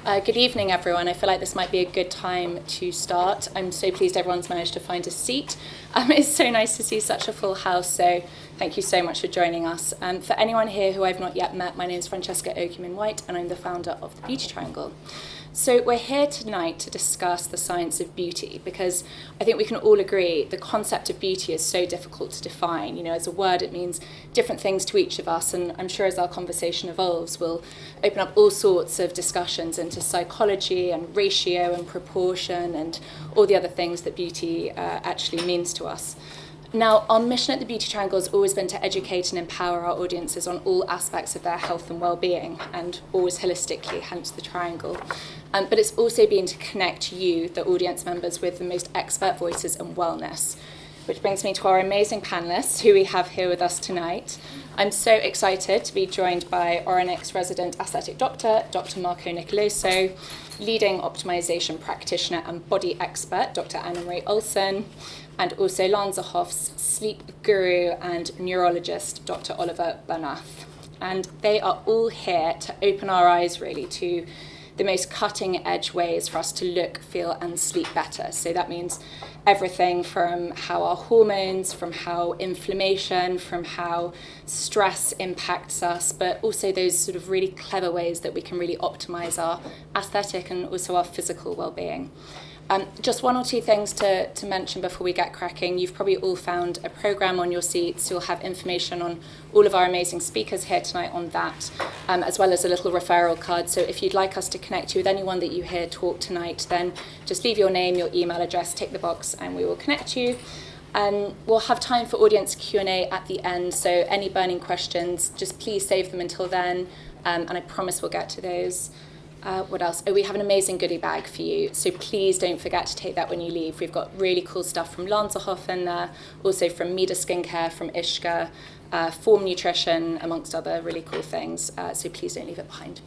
Good evening, everyone. I feel like this might be a good time to start. I'm so pleased everyone's managed to find a seat. It's so nice to see such a full house, so thank you so much for joining us. For anyone here who I've not yet met, my name is Francesca Oakeman-White, and I'm the founder of the Beauty Triangle. So we're here tonight to discuss the science of beauty, because I think we can all agree the concept of beauty is so difficult to define. You know, as a word, it means different things to each of us, and I'm sure as our conversation evolves, we'll open up all sorts of discussions into psychology and ratio and proportion and all the other things that beauty actually means to us. Now, our mission at the Beauty Triangle has always been to educate and empower our audiences on all aspects of their health and well-being, and always holistically, hence the triangle. But it's also been to connect you, the audience members, with the most expert voices in wellness. Which brings me to our amazing panellists who we have here with us tonight. I'm so excited to be joined by Oronix resident aesthetic doctor, Dr. Marco Nicoloso, leading optimization practitioner and body expert, Dr. Anna Marie Olsen, and also Lanzerhoff's sleep guru and neurologist, Dr. Oliver Bernath. And they are all here to open our eyes really to the most cutting edge ways for us to look, feel and sleep better. So that means everything from how our hormones, from how inflammation, from how stress impacts us, but also those sort of really clever ways that we can really optimize our aesthetic and also our physical well-being. Just one or two things to mention before we get cracking. You've probably all found a program on your seats. You'll have information on all of our amazing speakers here tonight on that, as well as a little referral card. So if you'd like us to connect you with anyone that you hear talk tonight, then just leave your name, your email address, tick the box, and we will connect you. We'll have time for audience Q&A at the end, so any burning questions, just please save them until then, and I promise we'll get to those. What else? Oh, we have an amazing goodie bag for you, so please don't forget to take that when you leave. We've got really cool stuff from Lanzerhoff in there, also from Mida Skincare, from Ishka, Form Nutrition, amongst other really cool things, so please don't leave it behind.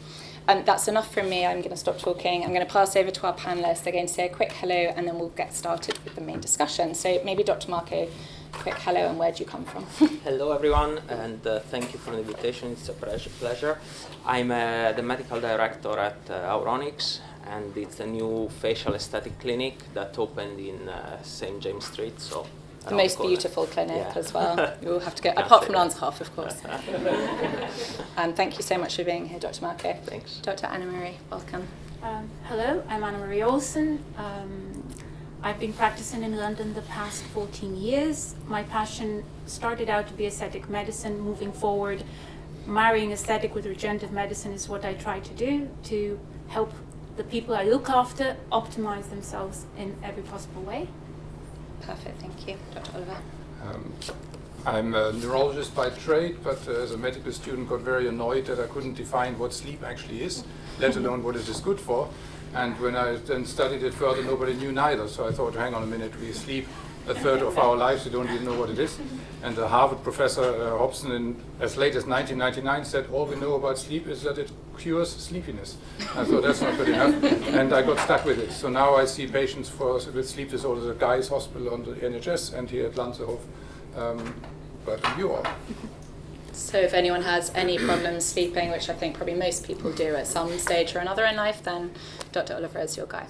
That's enough from me. I'm going to stop talking. I'm going to pass over to our panellists. They're going to say a quick hello, and then we'll get started with the main discussion. So maybe Dr. Marco, quick hello, and where do you come from? Hello, everyone, and thank you for the invitation. It's a pleasure. I'm the medical director at Oronix, and it's a new facial aesthetic clinic that opened in St. James Street. So the most beautiful clinic as well. You will have to go, Can't apart from say Lanzerhoff, of course. Thank you so much for being here, Dr. Marco. Thanks. Dr. Anna Marie, welcome. Hello, I'm Anna Marie Olsen. I've been practicing in London the past 14 years. My passion started out to be aesthetic medicine. Moving forward, marrying aesthetic with regenerative medicine is what I try to do to help the people I look after optimize themselves in every possible way. Perfect, thank you. Dr. Oliver. I'm a neurologist by trade, but as a medical student got very annoyed that I couldn't define what sleep actually is, let alone what it is good for. And when I then studied it further, nobody knew neither. So I thought, hang on a minute, we sleep a third of our lives, we don't even know what it is. And the Harvard professor Hobson, as late as 1999, said all we know about sleep is that it cures sleepiness. I thought that's not good enough, and I got stuck with it. So now I see patients with sleep disorders at Guy's Hospital on the NHS and here at Lanzerhoff, but you all. So if anyone has any problems sleeping, which I think probably most people do at some stage or another in life, then Dr. Oliver is your guy.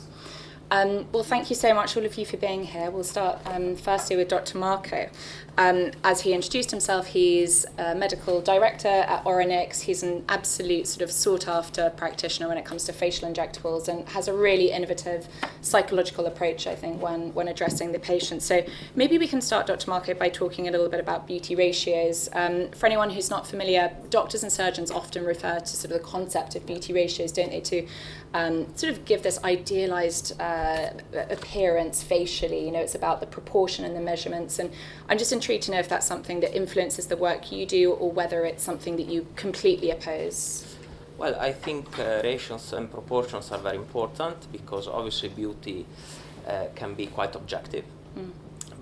Well, thank you so much, all of you, for being here. We'll start firstly with Dr. Marco. As he introduced himself, he's a medical director at Oronix. He's an absolute sort of sought-after practitioner when it comes to facial injectables and has a really innovative psychological approach, I think, when addressing the patient. So maybe we can start, Dr. Marco, by talking a little bit about beauty ratios. For anyone who's not familiar, doctors and surgeons often refer to sort of the concept of beauty ratios, don't they, to sort of give this idealized appearance facially. You know, it's about the proportion and the measurements, and I'm just intrigued to know if that's something that influences the work you do or whether it's something that you completely oppose. Well, I think ratios and proportions are very important because obviously beauty can be quite objective,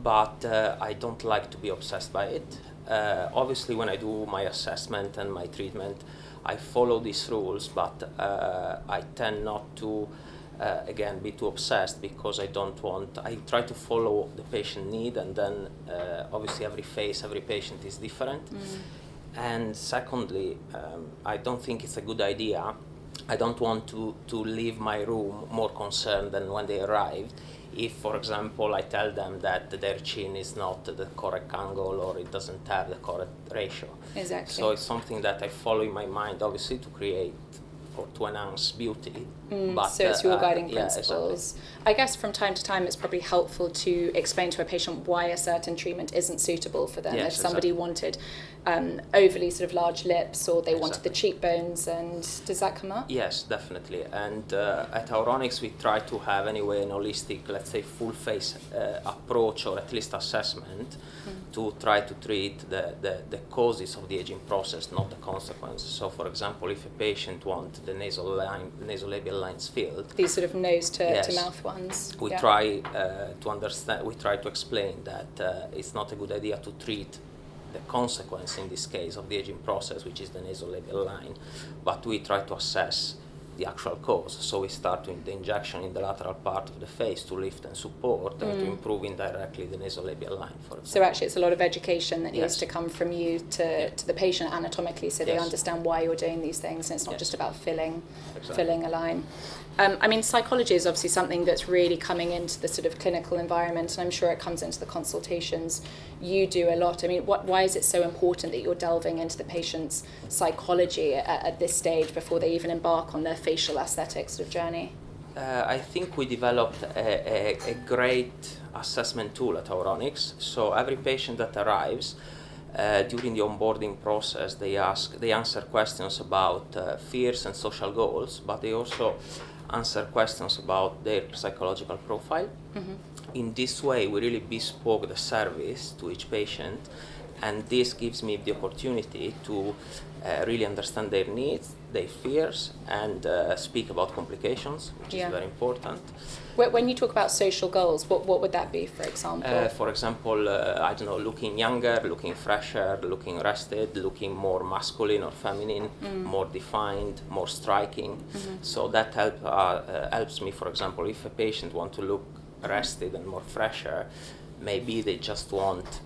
but I don't like to be obsessed by it. Obviously, when I do my assessment and my treatment, I follow these rules, but I tend not to again be too obsessed because I try to follow the patient need, and then obviously every patient is different. And secondly, I don't think it's a good idea I don't want to leave my room more concerned than when they arrived. If, for example, I tell them that their chin is not the correct angle or it doesn't have the correct ratio. Exactly. So it's something that I follow in my mind, obviously, to create or to enhance beauty. But, so it's your guiding yeah, principles. exactly. I guess from time to time it's probably helpful to explain to a patient why a certain treatment isn't suitable for them. Yes, If somebody wanted overly sort of large lips, or they wanted the Exactly. cheekbones, and does that come up? Yes, definitely. And at Auronics, we try to have anyway an holistic, let's say, full face approach, or at least assessment, to try to treat the causes of the aging process, not the consequences. So, for example, if a patient wants the nasolabial lines filled, These sort of nose to Yes. mouth ones. we Yeah. try to understand. We try to explain that it's not a good idea to treat the consequence in this case of the aging process, which is the nasolabial line, but we try to assess the actual cause. So we start with the injection in the lateral part of the face to lift and support and to improve indirectly the nasolabial line, for example. So actually it's a lot of education that needs Yes. to come from you to the patient anatomically, so they Yes. understand why you're doing these things, and it's not Yes. just about filling Exactly. a line. I mean, psychology is obviously something that's really coming into the sort of clinical environment, and I'm sure it comes into the consultations you do a lot. I mean, why is it so important that you're delving into the patient's psychology at this stage before they even embark on their facial aesthetics sort of journey? I think we developed a great assessment tool at Auronics. So every patient that arrives, during the onboarding process, they answer questions about fears and social goals, but they also answer questions about their psychological profile. In this way, we really bespoke the service to each patient, and this gives me the opportunity to really understand their needs, their fears, and speak about complications, which Yeah. is very important. When you talk about social goals, what would that be, for example? For example, I don't know, looking younger, looking fresher, looking rested, looking more masculine or feminine, more defined, more striking. So that helps me, for example, if a patient wants to look rested and more fresher, maybe they just want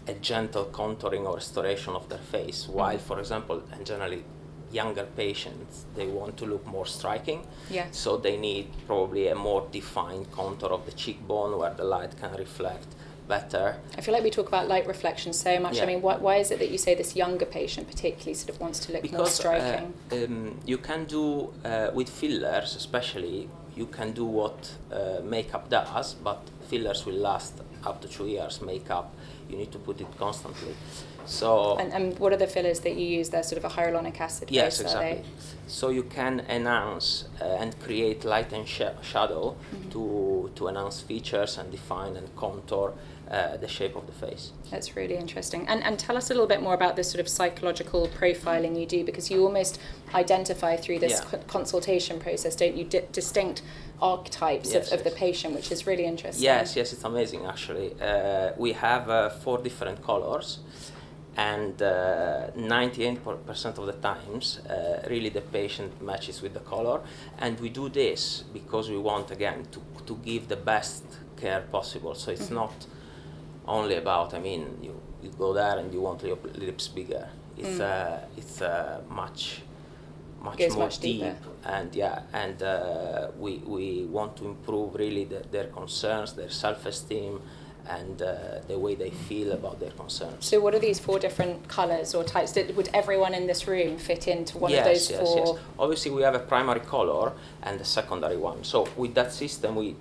a gentle contouring or restoration of their face, while, for example, and generally younger patients, they want to look more striking. Yes. So they need probably a more defined contour of the cheekbone where the light can reflect better. I feel like we talk about light reflection so much. Yeah. I mean, why is it that you say this younger patient particularly sort of wants to look more striking? You can do, with fillers especially, you can do what makeup does, but fillers will last up to 2 years. Makeup, you need to put it constantly. So And what are the fillers that you use? They're sort of a hyaluronic acid yes, base, exactly. are they? So you can enhance and create light and shadow to enhance features and define and contour the shape of the face. That's really interesting. And tell us a little bit more about this sort of psychological profiling you do, because you almost identify through this Yeah. consultation process, don't you, distinct archetypes Yes, of the yes. patient, which is really interesting. Yes, it's amazing actually. We have 4 different colors, and 98% of the times, really the patient matches with the color. And we do this because we want, again, to give the best care possible. So it's not only about, I mean, you go there and you want your lips bigger. It's much Goes more much deep, deeper. and we want to improve really their concerns, their self-esteem, and the way they feel about their concerns. So what are these 4 different colours or types? Would everyone in this room fit into one of those 4? Yes. Obviously, we have a primary color and a secondary one. So with that system, we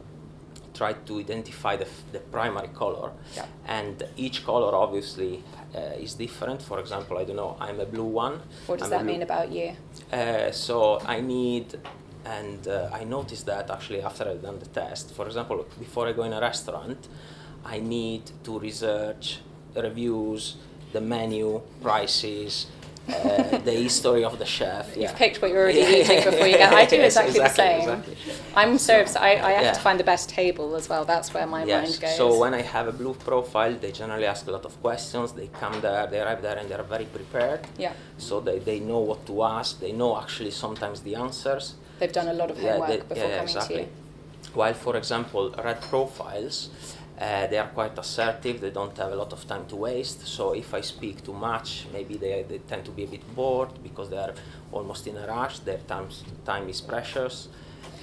try to identify the primary color, Yeah. and each color obviously is different. For example, I don't know, I'm a blue one. What does I'm that a blue- mean about you? So I need, and I noticed that actually after I've done the test. For example, before I go in a restaurant, I need to research reviews, the menu, prices, the history of the chef. You've picked what you're already eating before you get. I do Yes, exactly the same. Exactly. I'm so upset. I have Yeah. to find the best table as well. That's where my mind goes. So when I have a blue profile, they generally ask a lot of questions. They come there, they arrive there, and they're very prepared. Yeah. So they know what to ask. They know actually sometimes the answers. They've done a lot of homework before coming exactly. to you. While, for example, red profiles, They are quite assertive, they don't have a lot of time to waste, so if I speak too much, maybe they tend to be a bit bored because they are almost in a rush, their time is precious.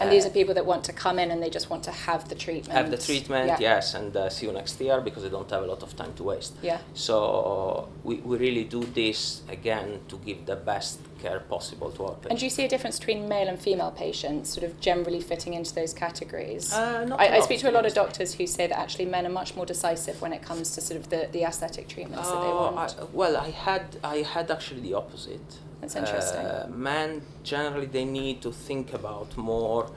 And these are people that want to come in and they just want to have the treatment. Have the treatment, yeah. yes, and see you next year because they don't have a lot of time to waste. Yeah. So we really do this, again, to give the best care possible to our patients. And do you see a difference between male and female patients, sort of generally fitting into those categories? I speak to a lot of doctors who say that actually men are much more decisive when it comes to sort of the aesthetic treatments that they want. I had actually the opposite. That's interesting. Men, generally, they need to think about more.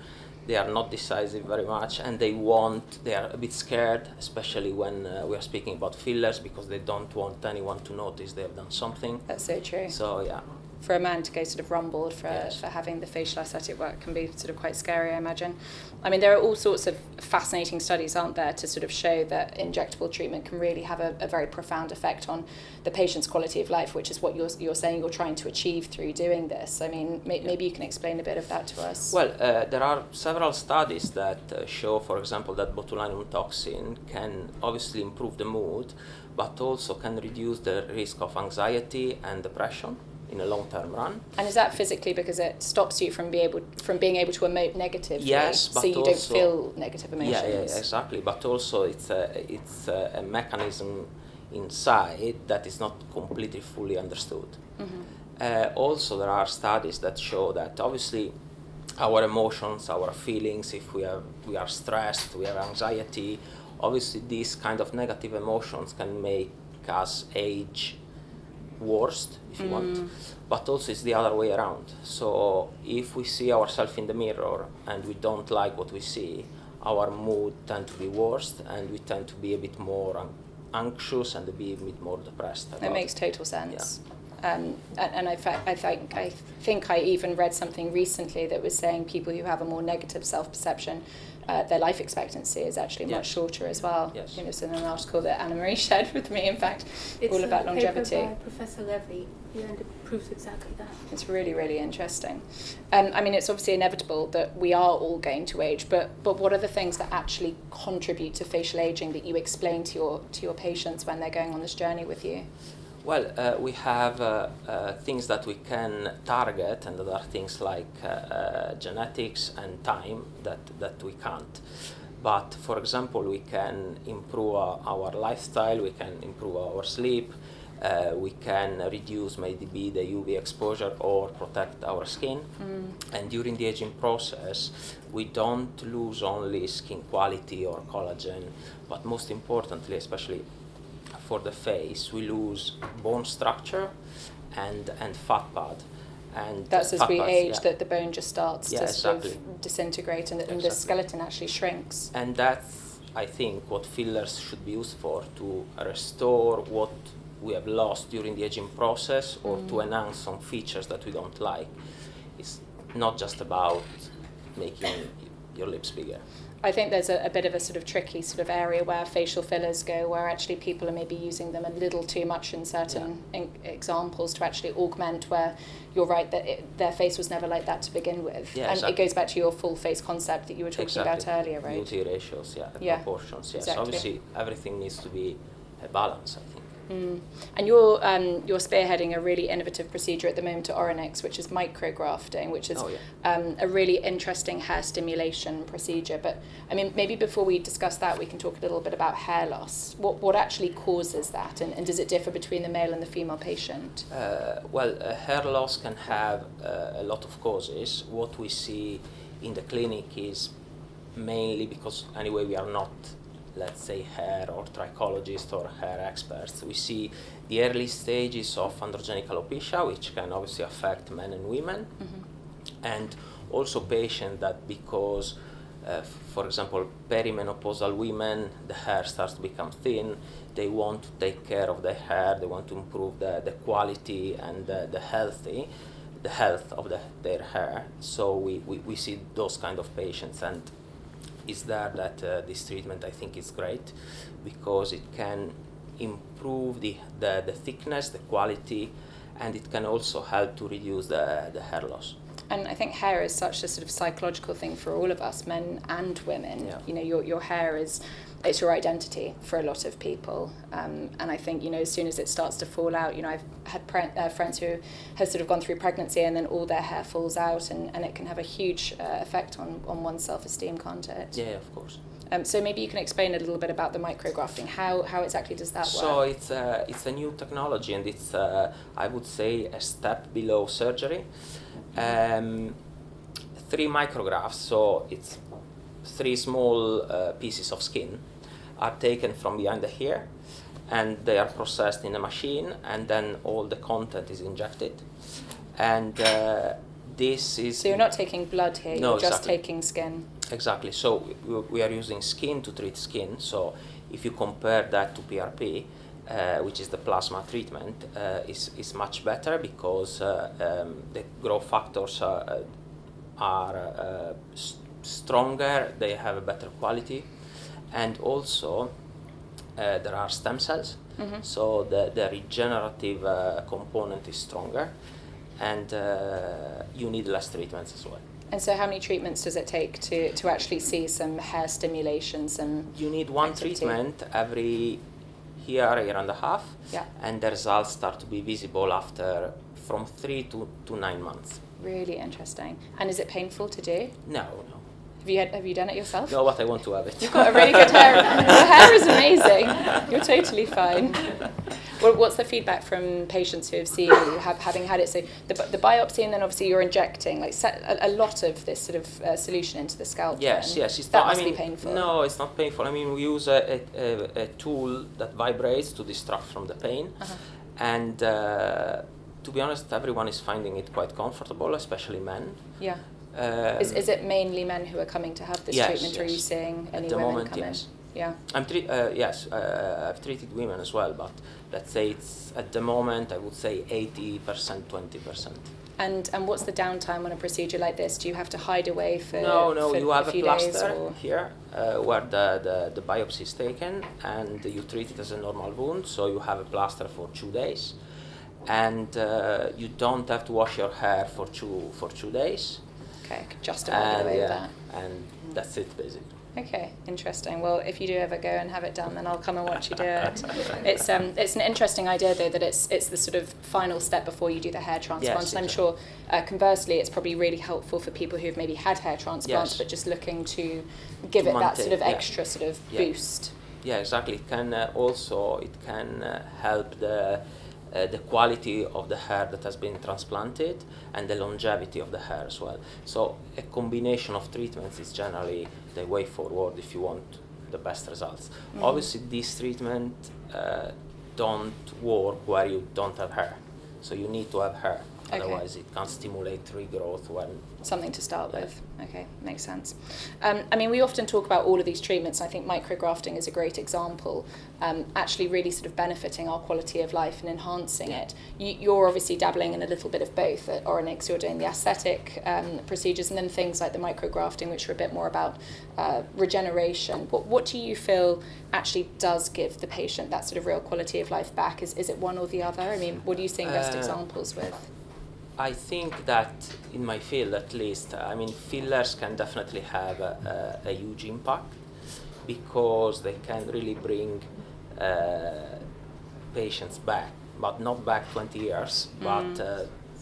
They are not decisive very much, and they are a bit scared, especially when we are speaking about fillers, because they don't want anyone to notice they have done something. That's so true. So, yeah. For a man to go sort of rumbled for Yes. having the facial aesthetic work can be sort of quite scary, I imagine. I mean, there are all sorts of fascinating studies, aren't there, to sort of show that injectable treatment can really have a very profound effect on the patient's quality of life, which is what you're saying you're trying to achieve through doing this. I mean, maybe you can explain a bit of that to us. Well, there are several studies that show, for example, that botulinum toxin can obviously improve the mood, but also can reduce the risk of anxiety and depression in a long-term run. And is that physically because it stops you from being able to emote negatively? Yes, but so you also, don't feel negative emotions. Yeah, exactly. But also, it's a mechanism inside that is not completely fully understood. Mm-hmm. Also, there are studies that show that obviously our emotions, our feelings, if we are stressed, we have anxiety, obviously these kind of negative emotions can make us age worst, if you want, but also it's the other way around. So if we see ourselves in the mirror and we don't like what we see, our mood tend to be worse, and we tend to be a bit more anxious and be a bit more depressed. That makes total sense. Yeah. And I think I even read something recently that was saying people who have a more negative self-perception, their life expectancy is actually much shorter as well. Yes. You know, it's in an article that Anna Marie shared with me, in fact, all about longevity. It's a paper by Professor Levy, and it proves exactly that. It's really, really interesting. I mean, it's obviously inevitable that we are all going to age, but what are the things that actually contribute to facial aging that you explain to your patients when they're going on this journey with you? Well, we have things that we can target, and there are things like genetics and time that we can't. But for example, we can improve our lifestyle, we can improve our sleep, we can reduce maybe the UV exposure or protect our skin. And during the aging process, we don't lose only skin quality or collagen, but most importantly, especially for the face, we lose bone structure and fat pad. And that's as we pads, age that the bone just starts to sort exactly. of disintegrate and the skeleton actually shrinks. And that's, I think, what fillers should be used for, to restore what we have lost during the aging process, or to enhance some features that we don't like. It's not just about making your lips bigger. I think there's a bit of a sort of tricky sort of area where facial fillers go, where actually people are maybe using them a little too much in certain examples to actually augment, where you're right that their face was never like that to begin with. Yeah, and exactly. it goes back to your full face concept that you were talking about earlier, right? Beauty ratios, proportions, yes. Exactly. Obviously, everything needs to be a balance, I think. And you're spearheading a really innovative procedure at the moment at Oronix, which is micrografting, which is a really interesting hair stimulation procedure. But I mean, maybe before we discuss that, we can talk a little bit about hair loss. What actually causes that, and does it differ between the male and the female patient? Hair loss can have a lot of causes. What we see in the clinic is mainly because, anyway, we are not, let's say, hair or trichologists or hair experts. We see the early stages of androgenic alopecia, which can obviously affect men and women, and also patients that, because, for example, perimenopausal women, the hair starts to become thin, they want to take care of their hair, they want to improve the quality and the health of their hair. So we see those kind of patients, and is there that this treatment, I think, is great because it can improve the thickness, the quality, and it can also help to reduce the hair loss. And I think hair is such a sort of psychological thing for all of us, men and women. Yeah. You know, your hair it's your identity for a lot of people. And I think, you know, as soon as it starts to fall out, you know, I've had friends who have sort of gone through pregnancy and then all their hair falls out, and it can have a huge effect on one's self-esteem, can't it? Yeah, of course. So maybe you can explain a little bit about the micrografting. How exactly does that work? So it's a new technology, and it's I would say a step below surgery. 3 micrographs, so it's 3 small pieces of skin are taken from behind the hair, and they are processed in a machine, and then all the content is injected. And this is... So you're not taking blood here, No, you're just exactly. taking skin. Exactly. So we are using skin to treat skin. So if you compare that to PRP, which is the plasma treatment, is much better because the growth factors are stronger, they have a better quality, and also there are stem cells, so the regenerative component is stronger, and you need less treatments as well. And so how many treatments does it take to actually see some hair stimulation, You need 1 activity? treatment every year and a half, Yeah. and the results start to be visible after from 3 to 9 months. Really interesting. And is it painful to do? No. Have you done it yourself? No, but I want to have it. You've got a really good hair. Your hair is amazing. You're totally fine. Well, what's the feedback from patients who have seen you, having had it? So the biopsy, and then obviously you're injecting a lot of this sort of solution into the scalp. Yes. That must be painful. No, it's not painful. I mean, we use a tool that vibrates to distract from the pain, and to be honest, everyone is finding it quite comfortable, especially men. Yeah. Is it mainly men who are coming to have this treatment, or are you seeing any women come in? Yeah. I've treated women as well, but let's say it's at the moment I would say 80%, 20%. And what's the downtime on a procedure like this? Do you have to hide away for No, for you have a few days, plaster or? here where the biopsy is taken, and you treat it as a normal wound, so you have a plaster for 2 days, and you don't have to wash your hair for 2 days. Okay, I could just imagine away with that. And that's it basically. Okay, interesting. Well, if you do ever go and have it done, then I'll come and watch you do it. It's an interesting idea, though, that it's the sort of final step before you do the hair transplant. Yes, and I'm exactly. sure, conversely, it's probably really helpful for people who've maybe had hair transplants, Yes. but just looking to give To it that sort of maintain, extra sort of Yeah. boost. Yeah, exactly. It can help the quality of the hair that has been transplanted and the longevity of the hair as well. So a combination of treatments is generally the way forward if you want the best results. Obviously, this treatment don't work where you don't have hair. So you need to have hair. Okay. Otherwise, it can't stimulate regrowth when... Something to start with. Okay, makes sense. I mean, we often talk about all of these treatments. I think micrografting is a great example, actually really sort of benefiting our quality of life and enhancing it. You're obviously dabbling in a little bit of both. At Oronix, you're doing the aesthetic procedures, and then things like the micrografting, which are a bit more about regeneration. What do you feel actually does give the patient that sort of real quality of life back? Is it one or the other? I mean, what are you seeing best examples with? I think that in my field, at least, I mean, fillers can definitely have a huge impact because they can really bring patients back, but not back 20 years. But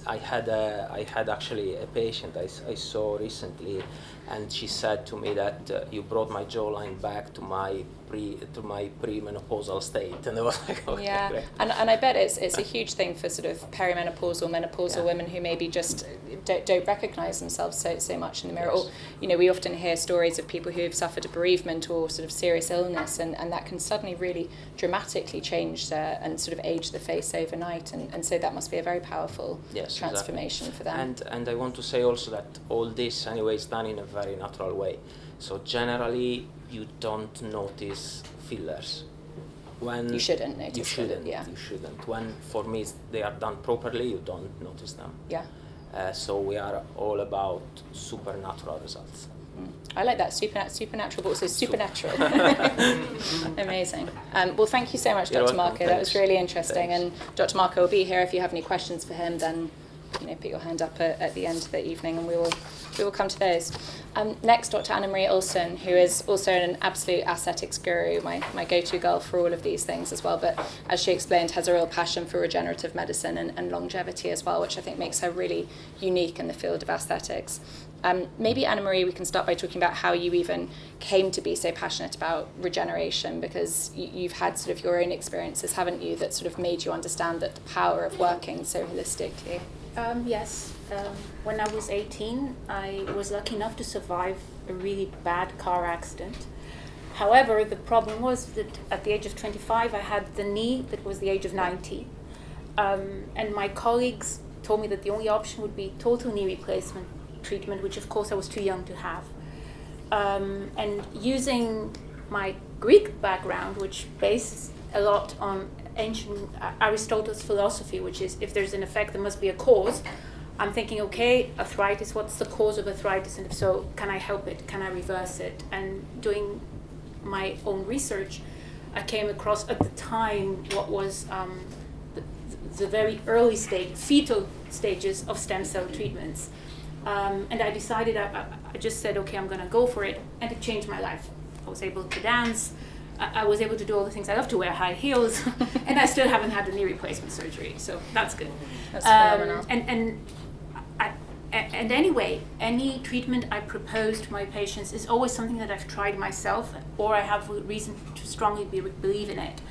I had actually a patient I saw recently, and she said to me that you brought my jawline back to my premenopausal state, and I was like, okay, Yeah, great. and I bet it's a huge thing for sort of perimenopausal, menopausal women who maybe just don't recognise themselves so much in the mirror. Yes. Or, you know, we often hear stories of people who have suffered a bereavement or sort of serious illness, and that can suddenly really dramatically change and sort of age the face overnight, and so that must be a very powerful transformation for them. And I want to say also that all this anyway is done in a very natural way. So generally, you don't notice fillers. When You shouldn't notice You shouldn't. them, yeah. You shouldn't. When for me they are done properly, you don't notice them. Yeah. So we are all about supernatural results. I like that, supernatural, but also supernatural. Amazing. Well, thank you so much, You're Dr. welcome. Marco. That was Thanks. really interesting. Thanks. And Dr. Marco will be here if you have any questions for him, then put your hand up at the end of the evening, and we will come to those. Next, Dr. Anna Marie Olsen, who is also an absolute aesthetics guru, my go-to girl for all of these things as well, but as she explained, has a real passion for regenerative medicine and longevity as well, which I think makes her really unique in the field of aesthetics. Maybe, Anna Marie, we can start by talking about how you even came to be so passionate about regeneration, because you've had sort of your own experiences, haven't you, that sort of made you understand that the power of working so holistically. Yes. When I was 18, I was lucky enough to survive a really bad car accident. However, the problem was that at the age of 25, I had the knee that was the age of 90. And my colleagues told me that the only option would be total knee replacement treatment, which of course I was too young to have. And using my Greek background, which bases a lot on ancient Aristotle's philosophy, which is if there's an effect, there must be a cause. I'm thinking, okay, arthritis, what's the cause of arthritis? And if so, can I help it? Can I reverse it? And doing my own research, I came across at the time what was the very early fetal stages of stem cell treatments. And I decided, I just said, okay, I'm going to go for it. And it changed my life. I was able to dance. I was able to do all the things I love to wear, high heels. And I still haven't had the knee replacement surgery. So that's good. That's phenomenal. And anyway, any treatment I propose to my patients is always something that I've tried myself, or I have reason to strongly believe in it.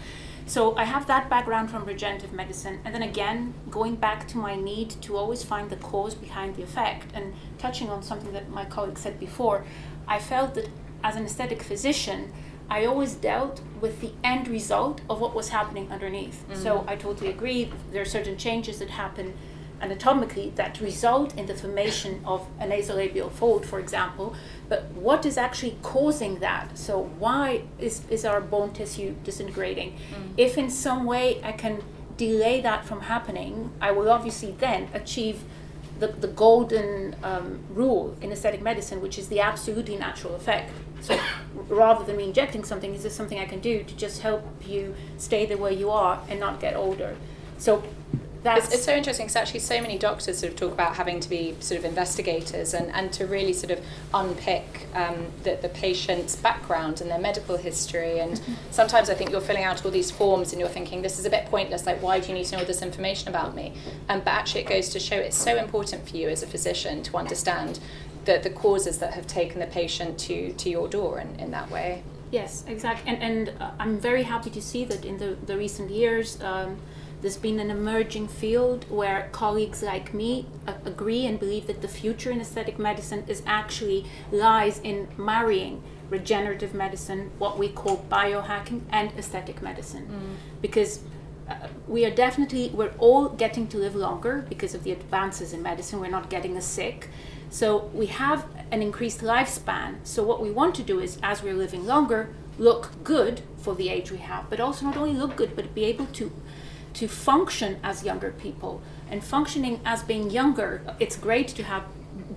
So I have that background from regenerative medicine, and then again, going back to my need to always find the cause behind the effect, and touching on something that my colleague said before, I felt that as an aesthetic physician, I always dealt with the end result of what was happening underneath. Mm-hmm. So I totally agree, there are certain changes that happen anatomically that result in the formation of a nasolabial fold, for example, but what is actually causing that? So why is our bone tissue disintegrating? If in some way I can delay that from happening, I will obviously then achieve the golden rule in aesthetic medicine, which is the absolutely natural effect. So rather than me injecting something, is this something I can do to just help you stay the way you are and not get older? So it's so interesting, because actually so many doctors sort of talk about having to be sort of investigators and to really sort of unpick the patient's background and their medical history. And sometimes I think you're filling out all these forms and you're thinking, this is a bit pointless, like why do you need to know all this information about me? But actually it goes to show it's so important for you as a physician to understand the causes that have taken the patient to your door in that way. Yes, exactly. And I'm very happy to see that in the recent years, there's been an emerging field where colleagues like me agree and believe that the future in aesthetic medicine lies in marrying regenerative medicine, what we call biohacking, and aesthetic medicine. Because we're all getting to live longer because of the advances in medicine. We're not getting as sick. So we have an increased lifespan. So what we want to do is, as we're living longer, look good for the age we have, but also not only look good, but be able to function as younger people. And functioning as being younger, it's great to have,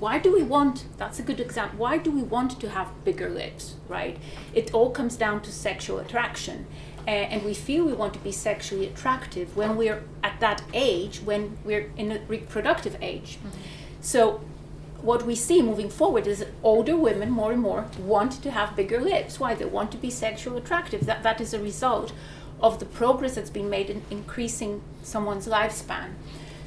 that's a good example, why do we want to have bigger lips, right? It all comes down to sexual attraction. And we feel we want to be sexually attractive when we're at that age, when we're in a reproductive age. So what we see moving forward is that older women more and more want to have bigger lips. Why? They want to be sexually attractive. That is a result of the progress that's been made in increasing someone's lifespan.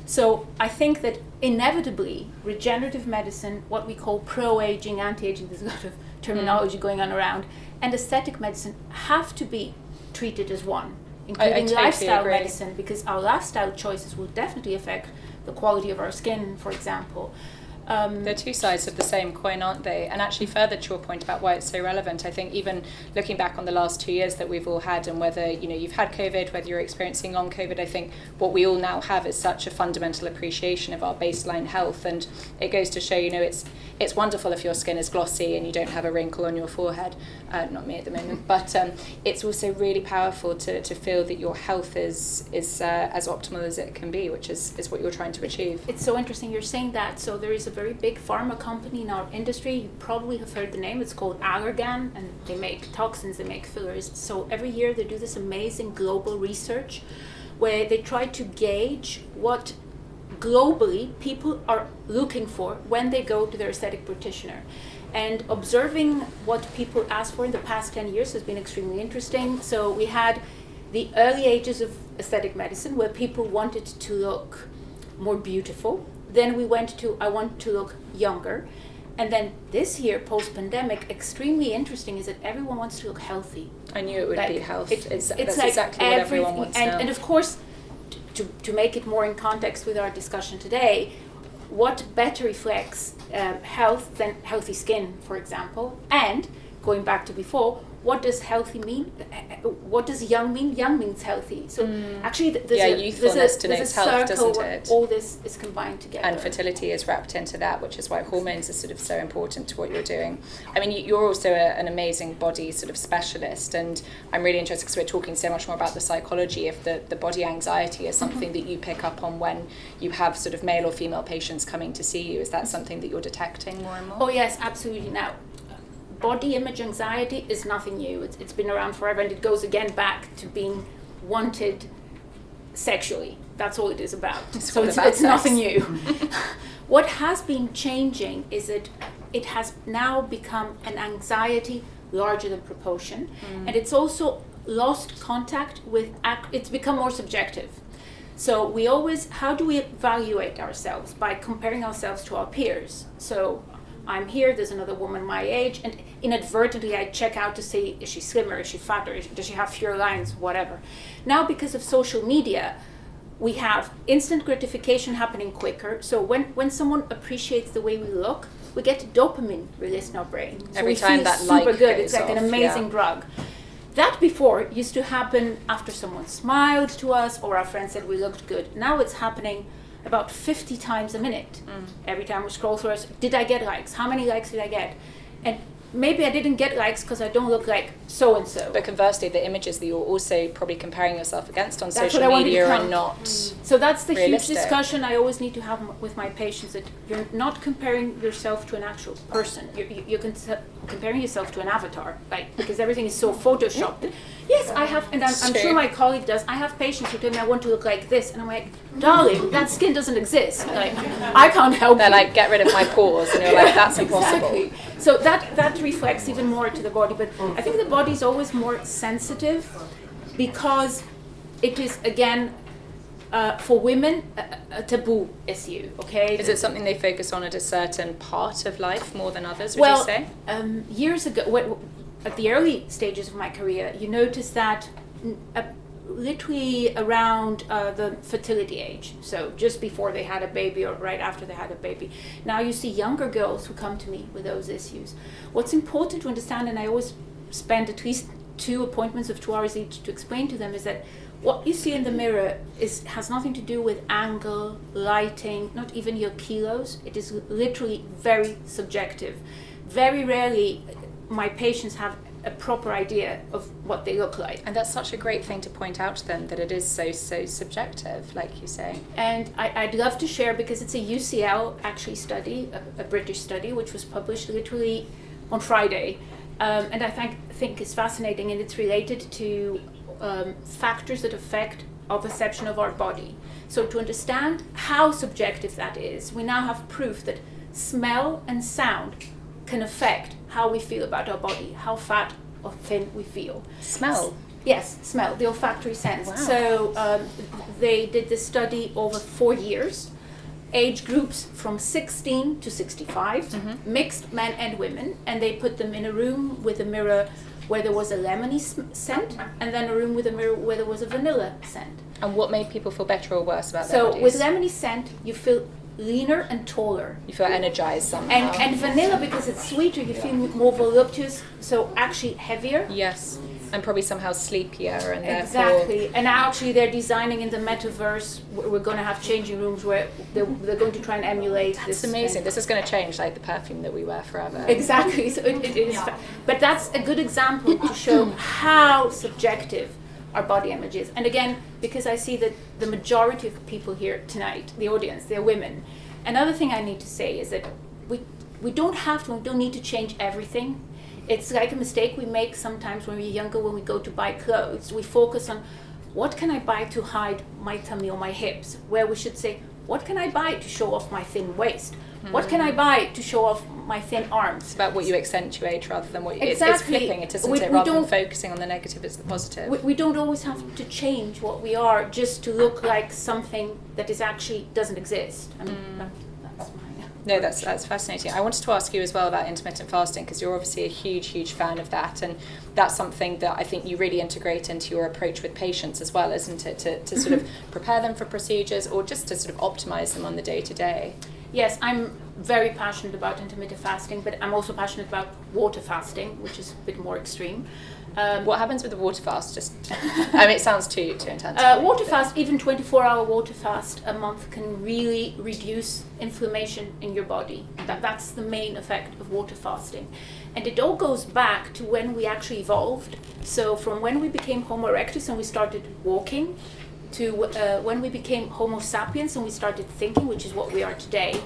So I think that inevitably regenerative medicine, what we call pro-aging, anti-aging, there's a lot of terminology going on around, and aesthetic medicine have to be treated as one, including I totally lifestyle agree. medicine, because our lifestyle choices will definitely affect the quality of our skin, for example. They're two sides of the same coin, aren't they? And actually, further to your point about why it's so relevant, I think even looking back on the last 2 years that we've all had, and whether you've had COVID, whether you're experiencing long COVID, I think what we all now have is such a fundamental appreciation of our baseline health. And it goes to show, it's wonderful if your skin is glossy and you don't have a wrinkle on your forehead. Not me at the moment, but it's also really powerful to feel that your health is as optimal as it can be, which is what you're trying to achieve. It's so interesting you're saying that. So there is a very big pharma company in our industry. You probably have heard the name. It's called Allergan, and they make toxins, they make fillers. So every year they do this amazing global research where they try to gauge what globally people are looking for when they go to their aesthetic practitioner. And observing what people ask for in the past 10 years has been extremely interesting. So we had the early ages of aesthetic medicine where people wanted to look more beautiful. Then we went to, I want to look younger. And then this year, post-pandemic, extremely interesting is that everyone wants to look healthy. I knew it would be health. That's like exactly what everyone wants now. And of course, to make it more in context with our discussion today, what better reflects health than healthy skin, for example? And going back to before, what does healthy mean? What does young mean? Young means healthy. So actually, youthfulness denotes health, doesn't it? All this is combined together. And fertility is wrapped into that, which is why hormones are sort of so important to what you're doing. I mean, you're also an amazing body sort of specialist, and I'm really interested because we're talking so much more about the psychology of the body anxiety is something that you pick up on when you have sort of male or female patients coming to see you. Is that something that you're detecting more and more? Oh yes, absolutely. Now, body image anxiety is nothing new. It's been around forever, and it goes again back to being wanted sexually. That's all it is about. It's nothing new. What has been changing is that it has now become an anxiety larger than proportion, and it's also lost contact with, it's become more subjective. So we always, how do we evaluate ourselves? By comparing ourselves to our peers. So I'm here, there's another woman my age, and inadvertently I check out to see, is she slimmer, is she fatter, does she have fewer lines, whatever. Now, because of social media, we have instant gratification happening quicker. So when someone appreciates the way we look, we get dopamine released in our brain. So every time that like super good. goes It's like off, an amazing drug. That before used to happen after someone smiled to us or our friend said we looked good. Now it's happening about 50 times a minute. Every time we scroll through us, did I get likes? How many likes did I get? And maybe I didn't get likes because I don't look like so-and-so. But conversely, the images that you're also probably comparing yourself against on social media are not So that's the realistic. huge discussion I always need to have with my patients, that you're not comparing yourself to an actual person. You're comparing yourself to an avatar, like, because everything is so photoshopped. Yes, I have, and I'm sure my colleague does. I have patients who tell me I want to look like this, and I'm like, darling, that skin doesn't exist. Like, I can't help They're you. like, get rid of my pores, and you're like, that's impossible. Exactly. So that reflects even more to the body. But I think the body is always more sensitive because it is, again, for women, a taboo issue, okay? Is it something they focus on at a certain part of life more than others, would you say? Years ago, at the early stages of my career, you notice that literally around the fertility age, so just before they had a baby or right after they had a baby. Now you see younger girls who come to me with those issues. What's important to understand, and I always spend at least 2 appointments of 2 hours each to explain to them, is that what you see in the mirror has nothing to do with angle, lighting, not even your kilos. It is literally very subjective. Very rarely my patients have a proper idea of what they look like. And that's such a great thing to point out to them, that it is so subjective, like you say. And I'd love to share, because it's a UCL actually study, a British study, which was published literally on Friday. And I think it's fascinating, and it's related to factors that affect our perception of our body. So to understand how subjective that is, we now have proof that smell and sound can affect how we feel about our body, how fat or thin we feel. Smell? Yes, smell, the olfactory sense. Wow. So they did this study over 4 years, age groups from 16 to 65, mixed men and women, and they put them in a room with a mirror where there was a lemony scent, and then a room with a mirror where there was a vanilla scent. And what made people feel better or worse about their So bodies? with lemony scent, you feel leaner and taller. You feel energized somehow. And vanilla, because it's sweeter, you feel more voluptuous, so actually heavier. Yes, and probably somehow sleepier, and Exactly. And actually they're designing in the metaverse, we're going to have changing rooms where they're going to try and emulate this. It's amazing. This is going to change, like the perfume that we wear forever. Exactly. So it is. But that's a good example to show how subjective our body image is. And again, because I see that the majority of people here tonight, the audience, they're women. Another thing I need to say is that we don't need to change everything. It's like a mistake we make sometimes when we're younger, when we go to buy clothes. We focus on, what can I buy to hide my tummy or my hips? Where we should say, what can I buy to show off my thin waist? What can I buy to show off my thin arms? It's about what you accentuate rather than what you... Exactly. It's flipping it, isn't it? Rather than focusing on the negative, it's the positive. We don't always have to change what we are just to look like something that is actually doesn't exist. I mean, that's my... No, that's fascinating. I wanted to ask you as well about intermittent fasting, because you're obviously a huge fan of that, and that's something that I think you really integrate into your approach with patients as well, isn't it? To sort of prepare them for procedures or just to sort of optimize them on the day-to-day. Yes, I'm very passionate about intermittent fasting, but I'm also passionate about water fasting, which is a bit more extreme. What happens with the water fast? Just, I mean, it sounds too intense. Water fast, even 24-hour water fast a month, can really reduce inflammation in your body. That's the main effect of water fasting. And it all goes back to when we actually evolved. So from when we became Homo erectus and we started walking, to when we became Homo sapiens and we started thinking, which is what we are today.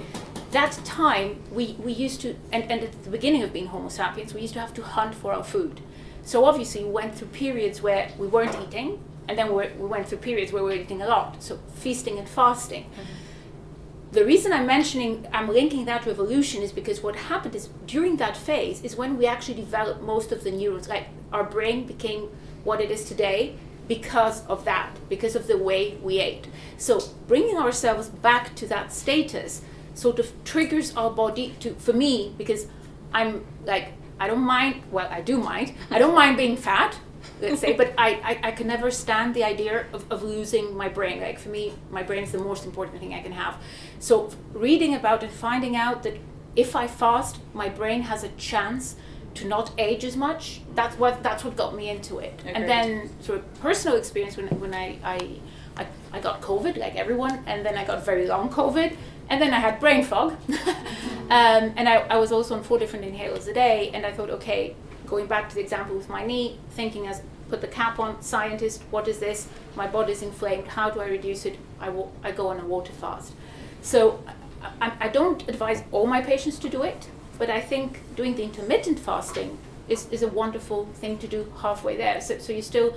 That time, we used to, and at the beginning of being Homo sapiens, we used to have to hunt for our food. So obviously we went through periods where we weren't eating, and then we went through periods where we were eating a lot. So feasting and fasting. Mm-hmm. The reason I'm linking that to evolution is because what happened is during that phase is when we actually developed most of the neurons, like our brain became what it is today, because of that, because of the way we ate. So bringing ourselves back to that status sort of triggers our body to, for me, because I'm like, I don't mind being fat, let's say, but I can never stand the idea of losing my brain. Like for me, my brain is the most important thing I can have. So reading about it, finding out that if I fast, my brain has a chance to not age as much, that's what got me into it. Agreed. And then through personal experience, when I got COVID, like everyone, and then I got very long COVID, and then I had brain fog. And I was also on 4 different inhalers a day, and I thought, okay, going back to the example with my knee, thinking as put the cap on, scientist, what is this? My body's inflamed, how do I reduce it? I go on a water fast. So I don't advise all my patients to do it, but I think doing the intermittent fasting is a wonderful thing to do halfway there. So you're still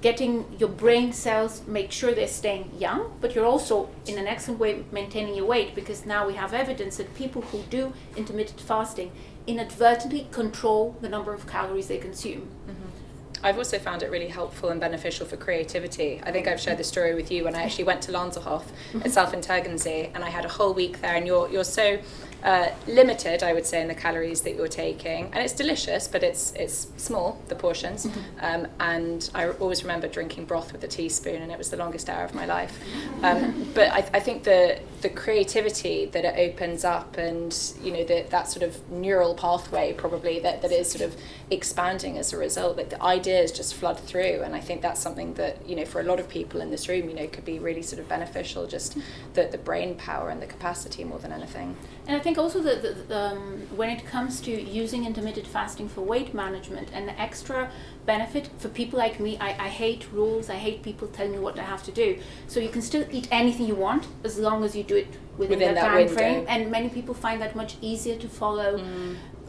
getting your brain cells, make sure they're staying young, but you're also in an excellent way maintaining your weight, because now we have evidence that people who do intermittent fasting inadvertently control the number of calories they consume. Mm-hmm. I've also found it really helpful and beneficial for creativity. I think I've shared this story with you when I actually went to Lanzerhof at Self-Integrity, and I had a whole week there, and you're so limited, I would say, in the calories that you're taking, and it's delicious, but it's small, the portions. Mm-hmm. And I always remember drinking broth with a teaspoon, and it was the longest hour of my life. But I think the creativity that it opens up, and that sort of neural pathway probably that is sort of expanding as a result, that the ideas just flood through, and I think that's something that for a lot of people in this room could be really sort of beneficial, just the brain power and the capacity more than anything. And I think also when it comes to using intermittent fasting for weight management, and the extra benefit for people like me, I hate rules, I hate people telling me what I have to do. So you can still eat anything you want as long as you do it within that time frame. And many people find that much easier to follow.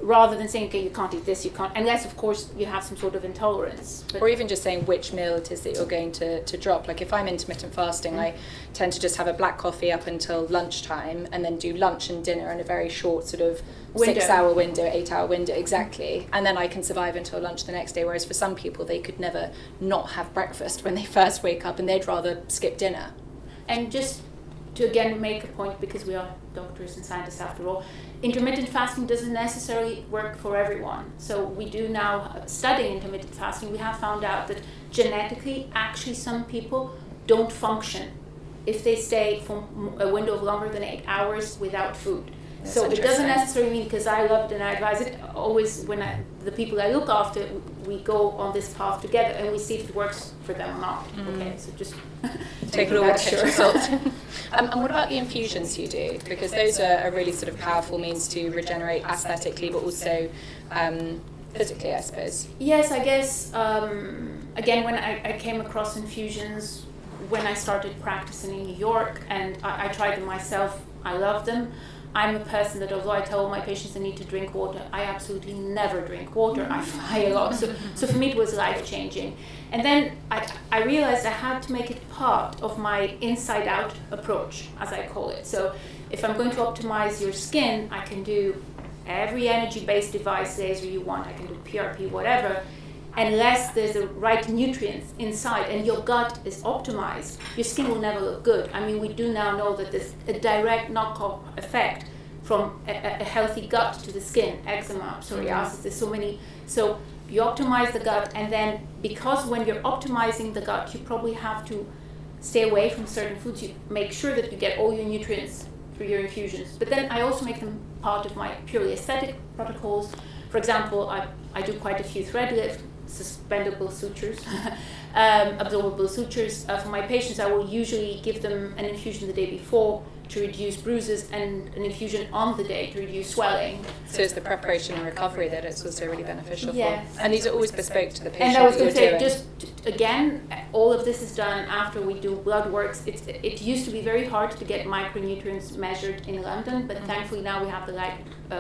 Rather than saying, okay, you can't eat this, you can't, unless of course you have some sort of intolerance. But or even just saying which meal it is that you're going to drop. Like if I'm intermittent fasting, I tend to just have a black coffee up until lunchtime, and then do lunch and dinner in a very short sort of 6-hour window, 8-hour window, exactly. And then I can survive until lunch the next day. Whereas for some people, they could never not have breakfast when they first wake up, and they'd rather skip dinner. And just to again make a point, because we are doctors and scientists after all, intermittent fasting doesn't necessarily work for everyone. So we do now, studying intermittent fasting, we have found out that genetically, actually some people don't function if they stay for a window of longer than 8 hours without food. That's so it doesn't necessarily mean, because I love it and I advise it, always when the people I look after, we go on this path together and we see if it works for them or not. Okay, so just take it all with a pinch of salt. And what about the infusions you do? Because those are a really sort of powerful means to regenerate aesthetically, but also physically, I suppose. Yes, I guess, again, when I came across infusions, when I started practicing in New York, and I tried them myself, I loved them. I'm a person that, although I tell all my patients they need to drink water, I absolutely never drink water. I fly a lot. So for me it was life-changing. And then I realized I had to make it part of my inside-out approach, as I call it. So if I'm going to optimize your skin, I can do every energy-based device, laser you want. I can do PRP, whatever. Unless there's the right nutrients inside and your gut is optimized, your skin will never look good. I mean, we do now know that there's a direct knockoff effect from a healthy gut to the skin, eczema, psoriasis, there's so many. So you optimize the gut, and then because when you're optimizing the gut, you probably have to stay away from certain foods. You make sure that you get all your nutrients through your infusions. But then I also make them part of my purely aesthetic protocols. For example, I do quite a few thread lift, suspendable sutures, absorbable sutures. For my patients, I will usually give them an infusion the day before to reduce bruises and an infusion on the day to reduce swelling. So it's the preparation and recovery that it's also really beneficial Yes. for. And these are always bespoke to the patient. And I was going to say, doing. just again, all of this is done after we do blood works. It used to be very hard to get micronutrients measured in London, but thankfully now we have the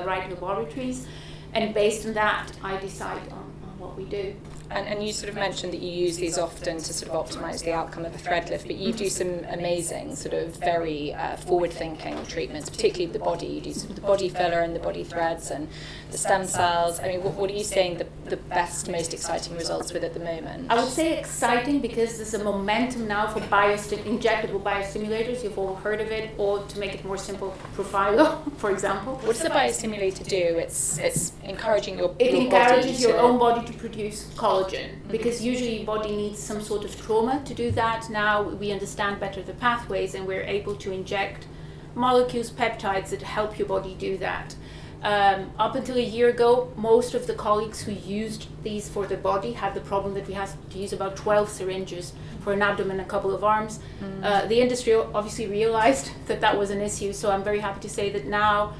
right laboratories. And based on that, I decide on what we do. And you sort of mentioned that you use these often to sort of optimise the outcome of a thread lift, but you do some amazing sort of very forward-thinking treatments, particularly the body. You do sort of the body filler and the body threads and the stem cells. I mean, what are you seeing the best, most exciting results with at the moment? I would say exciting because there's a momentum now for injectable biostimulators. You've all heard of it, or to make it more simple, Profilo, for example. What does the biostimulator do? It's encouraging your It body encourages your to own body to produce collagen, because usually your body needs some sort of trauma to do that. Now we understand better the pathways, and we're able to inject molecules, peptides that help your body do that. Up until a year ago, most of the colleagues who used these for the body had the problem that we had to use about 12 syringes for an abdomen and a couple of arms. The industry obviously realized that was an issue, so I'm very happy to say that now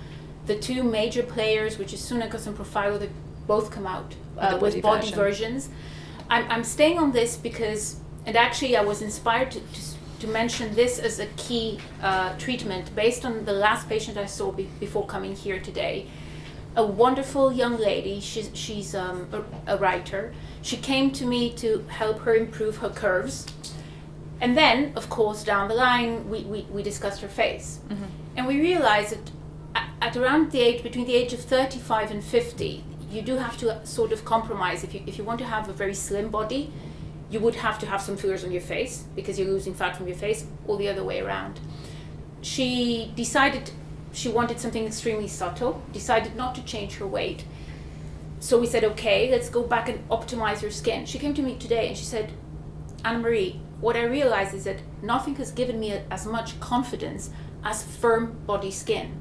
the two major players, which is Sunakos and Profilo, they both come out with body versions. I'm staying on this because, and actually I was inspired to mention this as a key treatment based on the last patient I saw before coming here today. A wonderful young lady, she's a writer. She came to me to help her improve her curves. And then, of course, down the line, we discussed her face. Mm-hmm. And we realized that at around between the age of 35 and 50, you do have to sort of compromise. If you want to have a very slim body, you would have to have some fillers on your face because you're losing fat from your face, or the other way around. She decided she wanted something extremely subtle, decided not to change her weight. So we said, okay, let's go back and optimize her skin. She came to me today and she said, Anna Marie, what I realized is that nothing has given me as much confidence as firm body skin.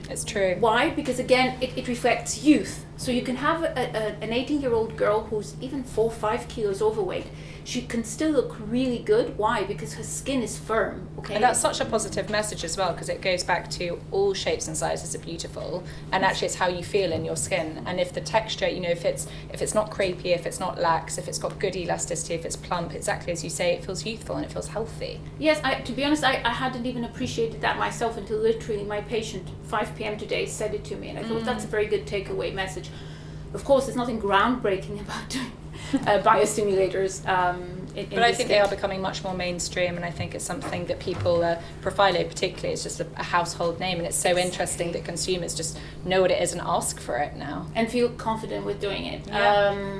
It's true. Why? Because again, it reflects youth. So you can have an 18-year-old girl who's even 4 or 5 kilos overweight. She can still look really good. Why? Because her skin is firm. Okay. And that's such a positive message as well, because it goes back to all shapes and sizes are beautiful, and actually it's how you feel in your skin. And if the texture, if it's not crepey, if it's not lax, if it's got good elasticity, if it's plump, exactly as you say, it feels youthful and it feels healthy. Yes, to be honest, I hadn't even appreciated that myself until literally my patient 5 p.m. today said it to me, and I thought that's a very good takeaway message. Of course, there's nothing groundbreaking about doing biostimulators. But I think they are becoming much more mainstream, and I think it's something that people, Profilo particularly, is just a household name, and it's so interesting that consumers just know what it is and ask for it now. And feel confident with doing it. Yeah.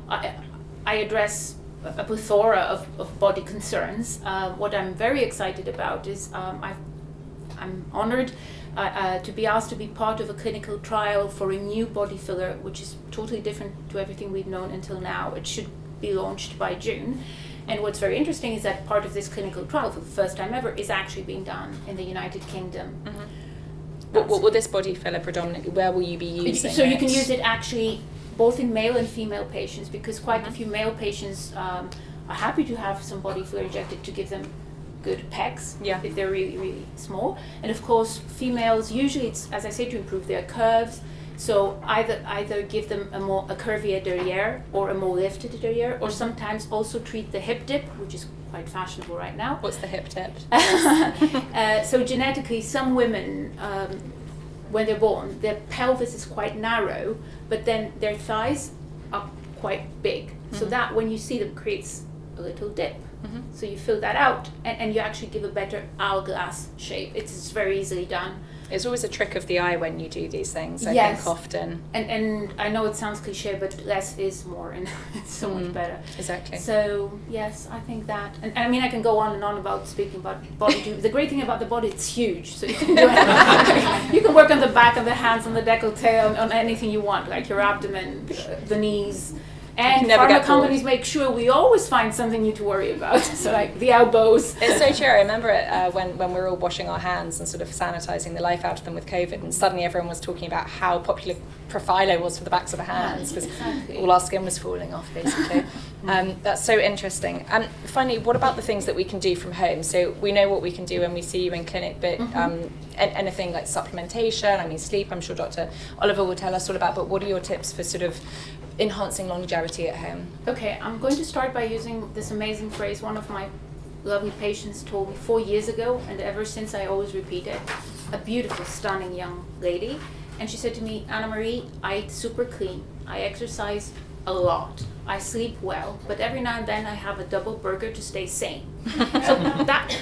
I address a plethora of body concerns. What I'm very excited about is I'm honored to be asked to be part of a clinical trial for a new body filler, which is totally different to everything we've known until now. It should be launched by June. And what's very interesting is that part of this clinical trial, for the first time ever, is actually being done in the United Kingdom. Mm-hmm. What will this body filler predominantly, where will you be using it? So you can use it actually both in male and female patients, because quite a few male patients are happy to have some body filler injected to give them good pecs, if they're really, really small. And of course, females, usually it's, as I say, to improve their curves. So either give them a curvier derriere or a more lifted derriere, or sometimes also treat the hip dip, which is quite fashionable right now. What's the hip dip? So genetically, some women, when they're born, their pelvis is quite narrow, but then their thighs are quite big. So that, when you see them, creates a little dip. So you fill that out, and you actually give a better hourglass shape. It's very easily done. It's always a trick of the eye when you do these things, I Yes. think often. And I know it sounds cliche, but less is more, and it's so much better. Exactly. So yes, I think that, and I mean, I can go on and on about speaking about body. The great thing about the body, it's huge, so you can do anything. You can work on the back of the hands, on the décolleté, on anything you want, like your abdomen, the knees. And never pharma get bored. companies make sure we always find something new to worry about. So like the elbows. It's so true. I remember it when we were all washing our hands and sort of sanitizing the life out of them with COVID, and suddenly everyone was talking about how popular Profilo was for the backs of the hands, because Exactly. all our skin was falling off, basically. That's so interesting. And finally, what about the things that we can do from home? So we know what we can do when we see you in clinic, but anything like supplementation, I mean sleep, I'm sure Dr. Oliver will tell us all about, but what are your tips for sort of enhancing longevity at home? Okay, I'm going to start by using this amazing phrase one of my lovely patients told me 4 years ago, and ever since I always repeat it. A beautiful, stunning young lady. And she said to me, Anna Marie, I eat super clean. I exercise a lot. I sleep well, but every now and then I have a double burger to stay sane. So that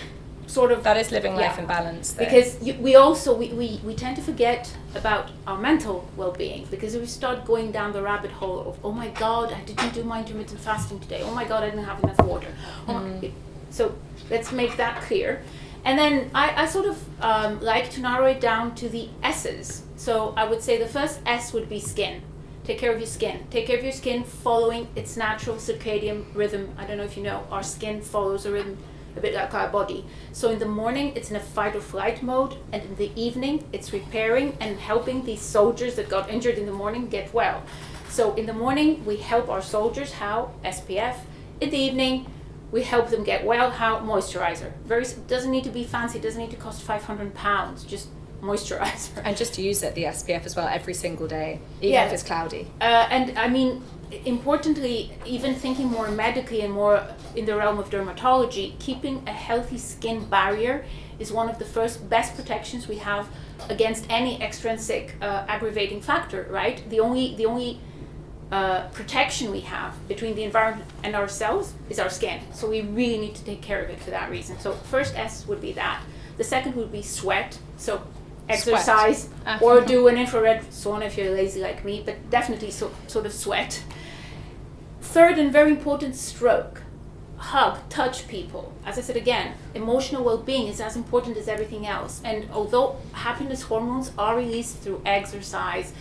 sort of... That is living life yeah. in balance, though. Because we tend to forget about our mental well-being, because if we start going down the rabbit hole of, oh my God, I didn't do my intermittent fasting today. Oh my God, I didn't have enough water. So let's make that clear. And then I sort of like to narrow it down to the S's. So I would say the first S would be skin. Take care of your skin. Take care of your skin following its natural circadian rhythm. I don't know if you know, our skin follows a rhythm a bit like our body. So in the morning, it's in a fight or flight mode, and in the evening, it's repairing and helping these soldiers that got injured in the morning get well. So in the morning, we help our soldiers, how? SPF. In the evening, we help them get well, how? Moisturizer. Doesn't need to be fancy, doesn't need to cost £500, just moisturizer. And just to use it, the SPF as well, every single day, even Yeah. if it's cloudy. And I mean, importantly, even thinking more medically and more in the realm of dermatology, keeping a healthy skin barrier is one of the first best protections we have against any extrinsic aggravating factor, right? The only protection we have between the environment and ourselves is our skin. So we really need to take care of it for that reason. So first S would be that. The second would be sweat. So exercise or do an infrared sauna if you're lazy like me, but definitely sort of sweat. Third, and very important, stroke. Hug, touch people. As I said again, emotional well-being is as important as everything else. And although happiness hormones are released through exercise,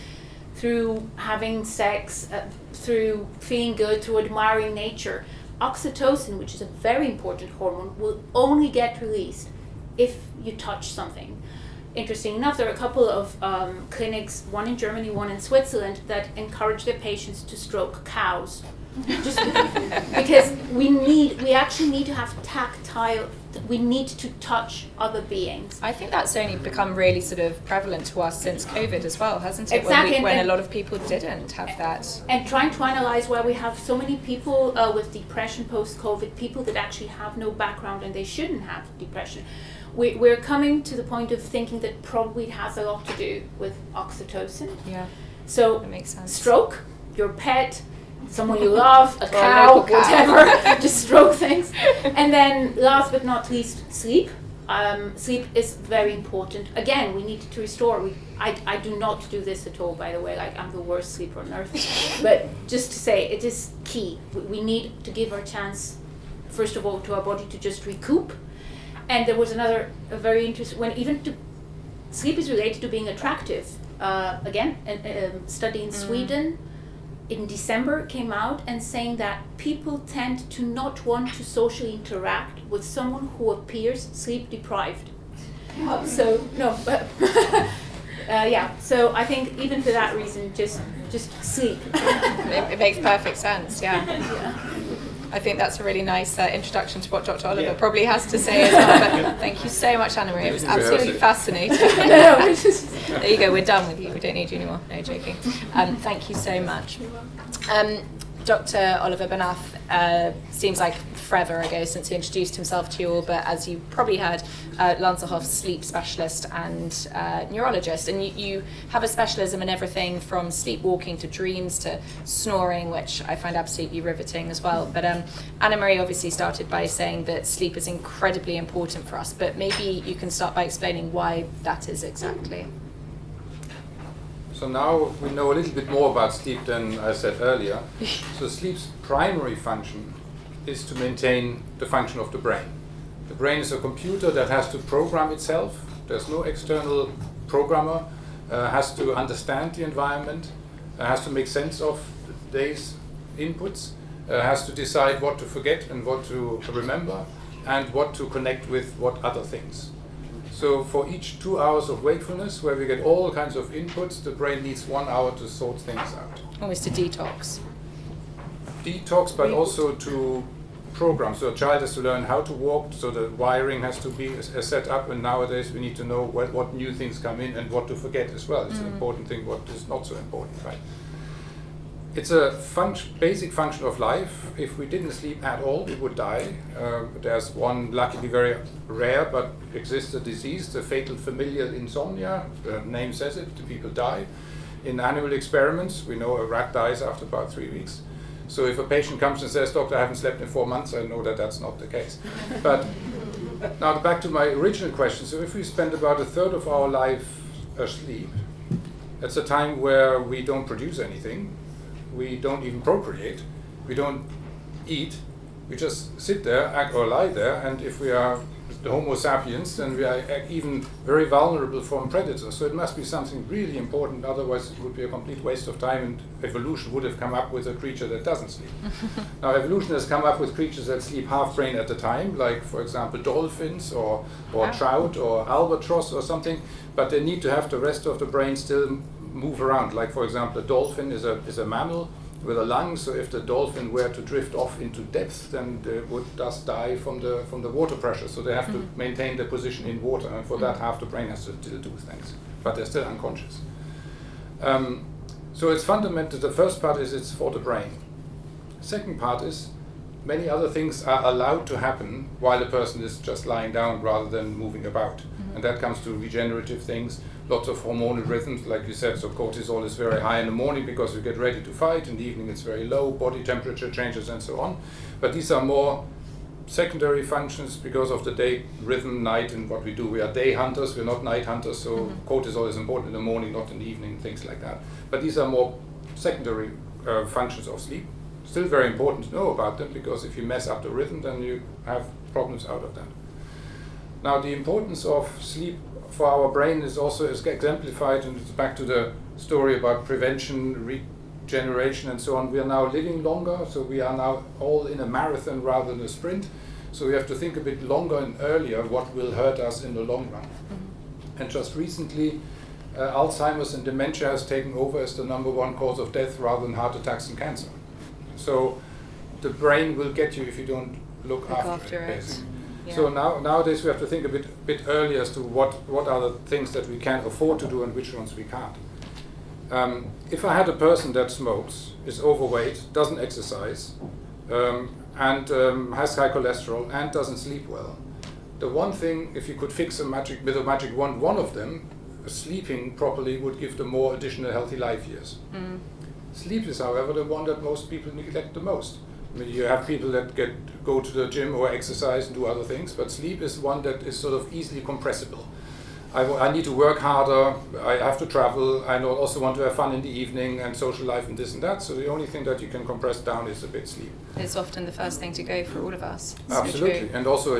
through having sex, through feeling good, through admiring nature, oxytocin, which is a very important hormone, will only get released if you touch something. Interesting enough, there are a couple of clinics, one in Germany, one in Switzerland, that encourage their patients to stroke cows. Just because we actually need to have tactile, we need to touch other beings. I think that's only become really sort of prevalent to us since COVID as well, hasn't it? Exactly. When a lot of people didn't have that. And trying to analyze why we have so many people with depression post-COVID, people that actually have no background and they shouldn't have depression. We're coming to the point of thinking that probably it has a lot to do with oxytocin. Yeah, So that makes sense. stroke, your pet, someone you love, a cow, whatever, just stroke things. And then last but not least, sleep. Sleep is very important. Again, we need to restore. I do not do this at all, by the way, like I'm the worst sleeper on earth. But just to say, it is key. We need to give our chance, first of all, to our body to just recoup. And there was a very interesting, sleep is related to being attractive. Again, a study in Sweden in December came out and saying that people tend to not want to socially interact with someone who appears sleep deprived. So no, but yeah. So I think even for that reason, just sleep. It makes perfect sense. Yeah. Yeah. I think that's a really nice introduction to what Dr. Oliver probably has to say as well. But thank you so much, Anna Marie. It was absolutely fascinating. No, it's just There you go, we're done with you. We don't need you anymore. No, joking. Thank you so much. Dr. Oliver Bernath seems like forever ago since he introduced himself to you all, but as you probably heard, Lanzerhoff's sleep specialist and neurologist, and you have a specialism in everything from sleepwalking to dreams to snoring, which I find absolutely riveting as well. But Anna Marie obviously started by saying that sleep is incredibly important for us, but maybe you can start by explaining why that is exactly. So now we know a little bit more about sleep than I said earlier. So sleep's primary function is to maintain the function of the brain. The brain is a computer that has to program itself. There's no external programmer. Has to understand the environment, has to make sense of the day's inputs, has to decide what to forget and what to remember, and what to connect with what other things. So for each 2 hours of wakefulness, where we get all kinds of inputs, the brain needs 1 hour to sort things out. Almost a detox. Detox, but also to program. So a child has to learn how to walk, so the wiring has to be set up, and nowadays we need to know what new things come in and what to forget as well. It's an important thing, what is not so important, right? It's a basic function of life. If we didn't sleep at all, we would die. There's one, luckily very rare, but exists a disease, the fatal familial insomnia. The name says it, the people die. In animal experiments, we know a rat dies after about 3 weeks. So if a patient comes and says, "Doctor, I haven't slept in 4 months," I know that that's not the case. But now back to my original question. So if we spend about a third of our life asleep, that's a time where we don't produce anything. We don't even procreate, we don't eat, we just sit there or lie there, and if we are the Homo sapiens, then we are even very vulnerable from predators. So it must be something really important, otherwise it would be a complete waste of time, and evolution would have come up with a creature that doesn't sleep. Now evolution has come up with creatures that sleep half brain at a time, like for example dolphins or trout or albatross or something, but they need to have the rest of the brain still move around. Like for example, a dolphin is a mammal with a lung, so if the dolphin were to drift off into depth, then they would thus die from the water pressure. So they have to maintain their position in water, and for that half the brain has to do things, but they're still unconscious. So it's fundamental. The first part is it's for the brain. Second part is many other things are allowed to happen while the person is just lying down rather than moving about. And that comes to regenerative things, lots of hormonal rhythms, like you said. So cortisol is very high in the morning because we get ready to fight. In the evening it's very low, body temperature changes and so on. But these are more secondary functions because of the day rhythm, night, and what we do. We are day hunters, we're not night hunters, so cortisol is important in the morning, not in the evening, things like that. But these are more secondary functions of sleep. Still very important to know about them, because if you mess up the rhythm, then you have problems out of that. Now the importance of sleep for our brain is also exemplified, and it's back to the story about prevention, regeneration and so on. We are now living longer, so we are now all in a marathon rather than a sprint. So we have to think a bit longer and earlier what will hurt us in the long run. And just recently, Alzheimer's and dementia has taken over as the #1 cause of death rather than heart attacks and cancer. So the brain will get you if you don't look after it, basically. Yeah. So nowadays we have to think a bit earlier as to what are the things that we can afford to do and which ones we can't. If I had a person that smokes, is overweight, doesn't exercise, and has high cholesterol and doesn't sleep well, the one thing, if you could fix with a magic wand, one of them, sleeping properly, would give them more additional healthy life years. Sleep is, however, the one that most people neglect the most. I mean, you have people that go to the gym or exercise and do other things, but sleep is one that is sort of easily compressible. I need to work harder, I have to travel, I also want to have fun in the evening and social life and this and that, so the only thing that you can compress down is a bit sleep. It's often the first thing to go for all of us. Absolutely, and also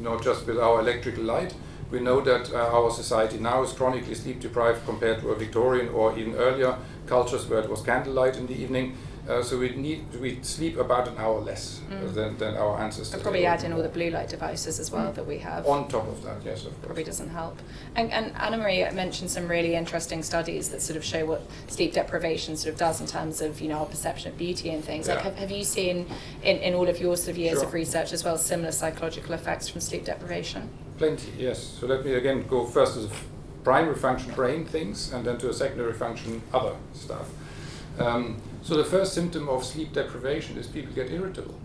not just with our electrical light, we know that our society now is chronically sleep deprived compared to a Victorian or even earlier cultures where it was candlelight in the evening. So we sleep about an hour less than our ancestors. And probably add in all the blue light devices as well that we have. On top of that, yes, of course. Probably doesn't help. And Anna Marie mentioned some really interesting studies that sort of show what sleep deprivation sort of does in terms of, you know, our perception of beauty and things. Yeah. Like, have you seen in all of your sort of years Sure. of research as well similar psychological effects from sleep deprivation? Plenty, yes. So let me again go first to the primary function brain things, and then to a secondary function other stuff. So the first symptom of sleep deprivation is people get irritable.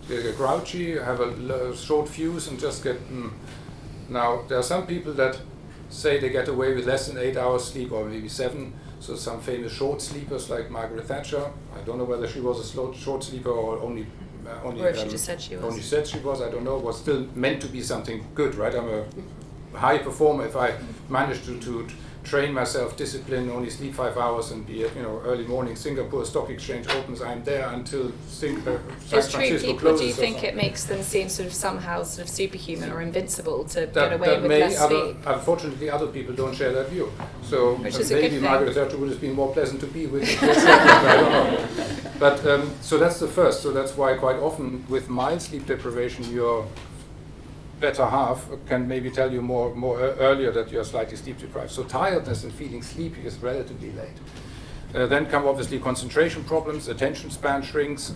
They get grouchy, have a short fuse, and just get. Now, there are some people that say they get away with less than 8 hours sleep, or maybe 7. So some famous short sleepers like Margaret Thatcher. I don't know whether she was a short sleeper or only or if she just said she was. Only said she was. I don't know. Was still meant to be something good, right? I'm a high performer if I manage to train myself, discipline, only sleep 5 hours, and be at early morning. Singapore Stock Exchange opens. I'm there until San Francisco people closes. Do you think it makes them seem sort of somehow sort of superhuman or invincible to get away that with may, less sleep? Unfortunately, other people don't share that view. So Which is a good maybe thing. Margaret Thatcher would have been more pleasant to be with. I don't know. But so that's the first. So that's why quite often with mild sleep deprivation, your better half can maybe tell you more earlier that you are slightly sleep deprived. So tiredness and feeling sleepy is relatively late. Then come obviously concentration problems, attention span shrinks.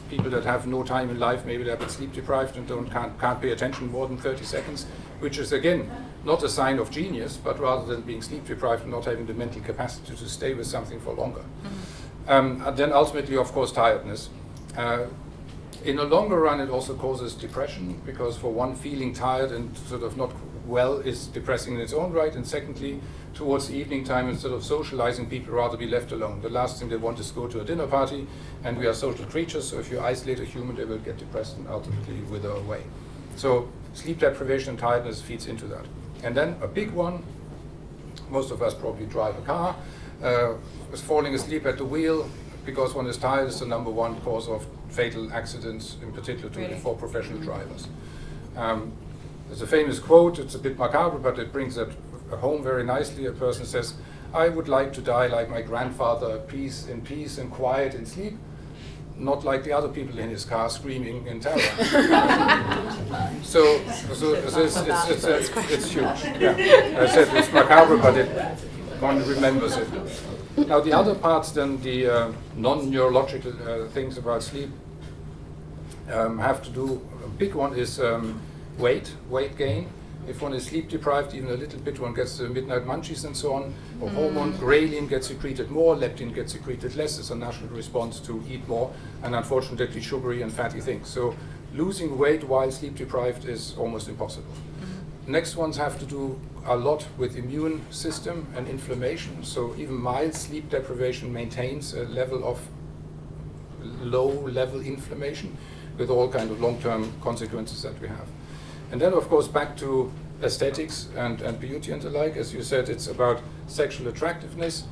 People that have no time in life, maybe they're a bit sleep deprived and can't pay attention more than 30 seconds, which is again not a sign of genius, but rather than being sleep deprived and not having the mental capacity to stay with something for longer. And then ultimately, of course, tiredness. In the longer run, it also causes depression, because for one, feeling tired and sort of not well is depressing in its own right, and secondly, towards the evening time, instead of socializing, people rather be left alone. The last thing they want is go to a dinner party, and we are social creatures, so if you isolate a human, they will get depressed and ultimately wither away. So sleep deprivation and tiredness feeds into that. And then a big one, most of us probably drive a car, is falling asleep at the wheel because one is tired is the number one cause of fatal accidents, in particular for professional drivers. There's a famous quote, it's a bit macabre, but it brings it home very nicely. A person says, "I would like to die like my grandfather, in peace and quiet in sleep, not like the other people in his car screaming in terror." so it's huge. Yeah. I said it's macabre, but one remembers it. Now the other parts, then the non-neurological things about sleep have to do. A big one is weight gain. If one is sleep deprived, even a little bit, one gets the midnight munchies and so on. Or hormone ghrelin gets secreted more, leptin gets secreted less. It's a natural response to eat more, and unfortunately sugary and fatty things. So losing weight while sleep deprived is almost impossible. Next ones have to do a lot with immune system and inflammation. So even mild sleep deprivation maintains a level of low-level inflammation with all kind of long-term consequences that we have. And then, of course, back to aesthetics and beauty and the like. As you said, it's about sexual attractiveness.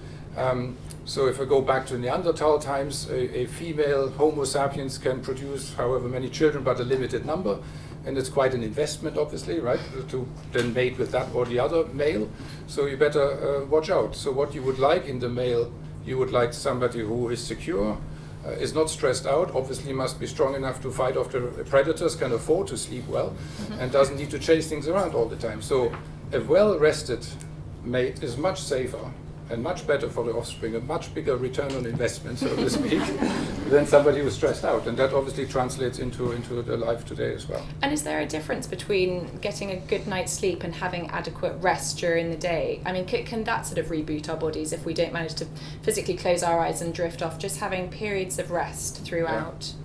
So if I go back to Neanderthal times, a female Homo sapiens can produce however many children, but a limited number. And it's quite an investment, obviously, right, to then mate with that or the other male. So you better watch out. So what you would like in the male, you would like somebody who is secure, is not stressed out, obviously must be strong enough to fight off the predators, can afford to sleep well, and doesn't need to chase things around all the time. So a well-rested mate is much safer and much better for the offspring, a much bigger return on investment, so to speak, than somebody who's stressed out. And that obviously translates into the life today as well. And is there a difference between getting a good night's sleep and having adequate rest during the day? I mean, can that sort of reboot our bodies if we don't manage to physically close our eyes and drift off, just having periods of rest throughout? Yeah.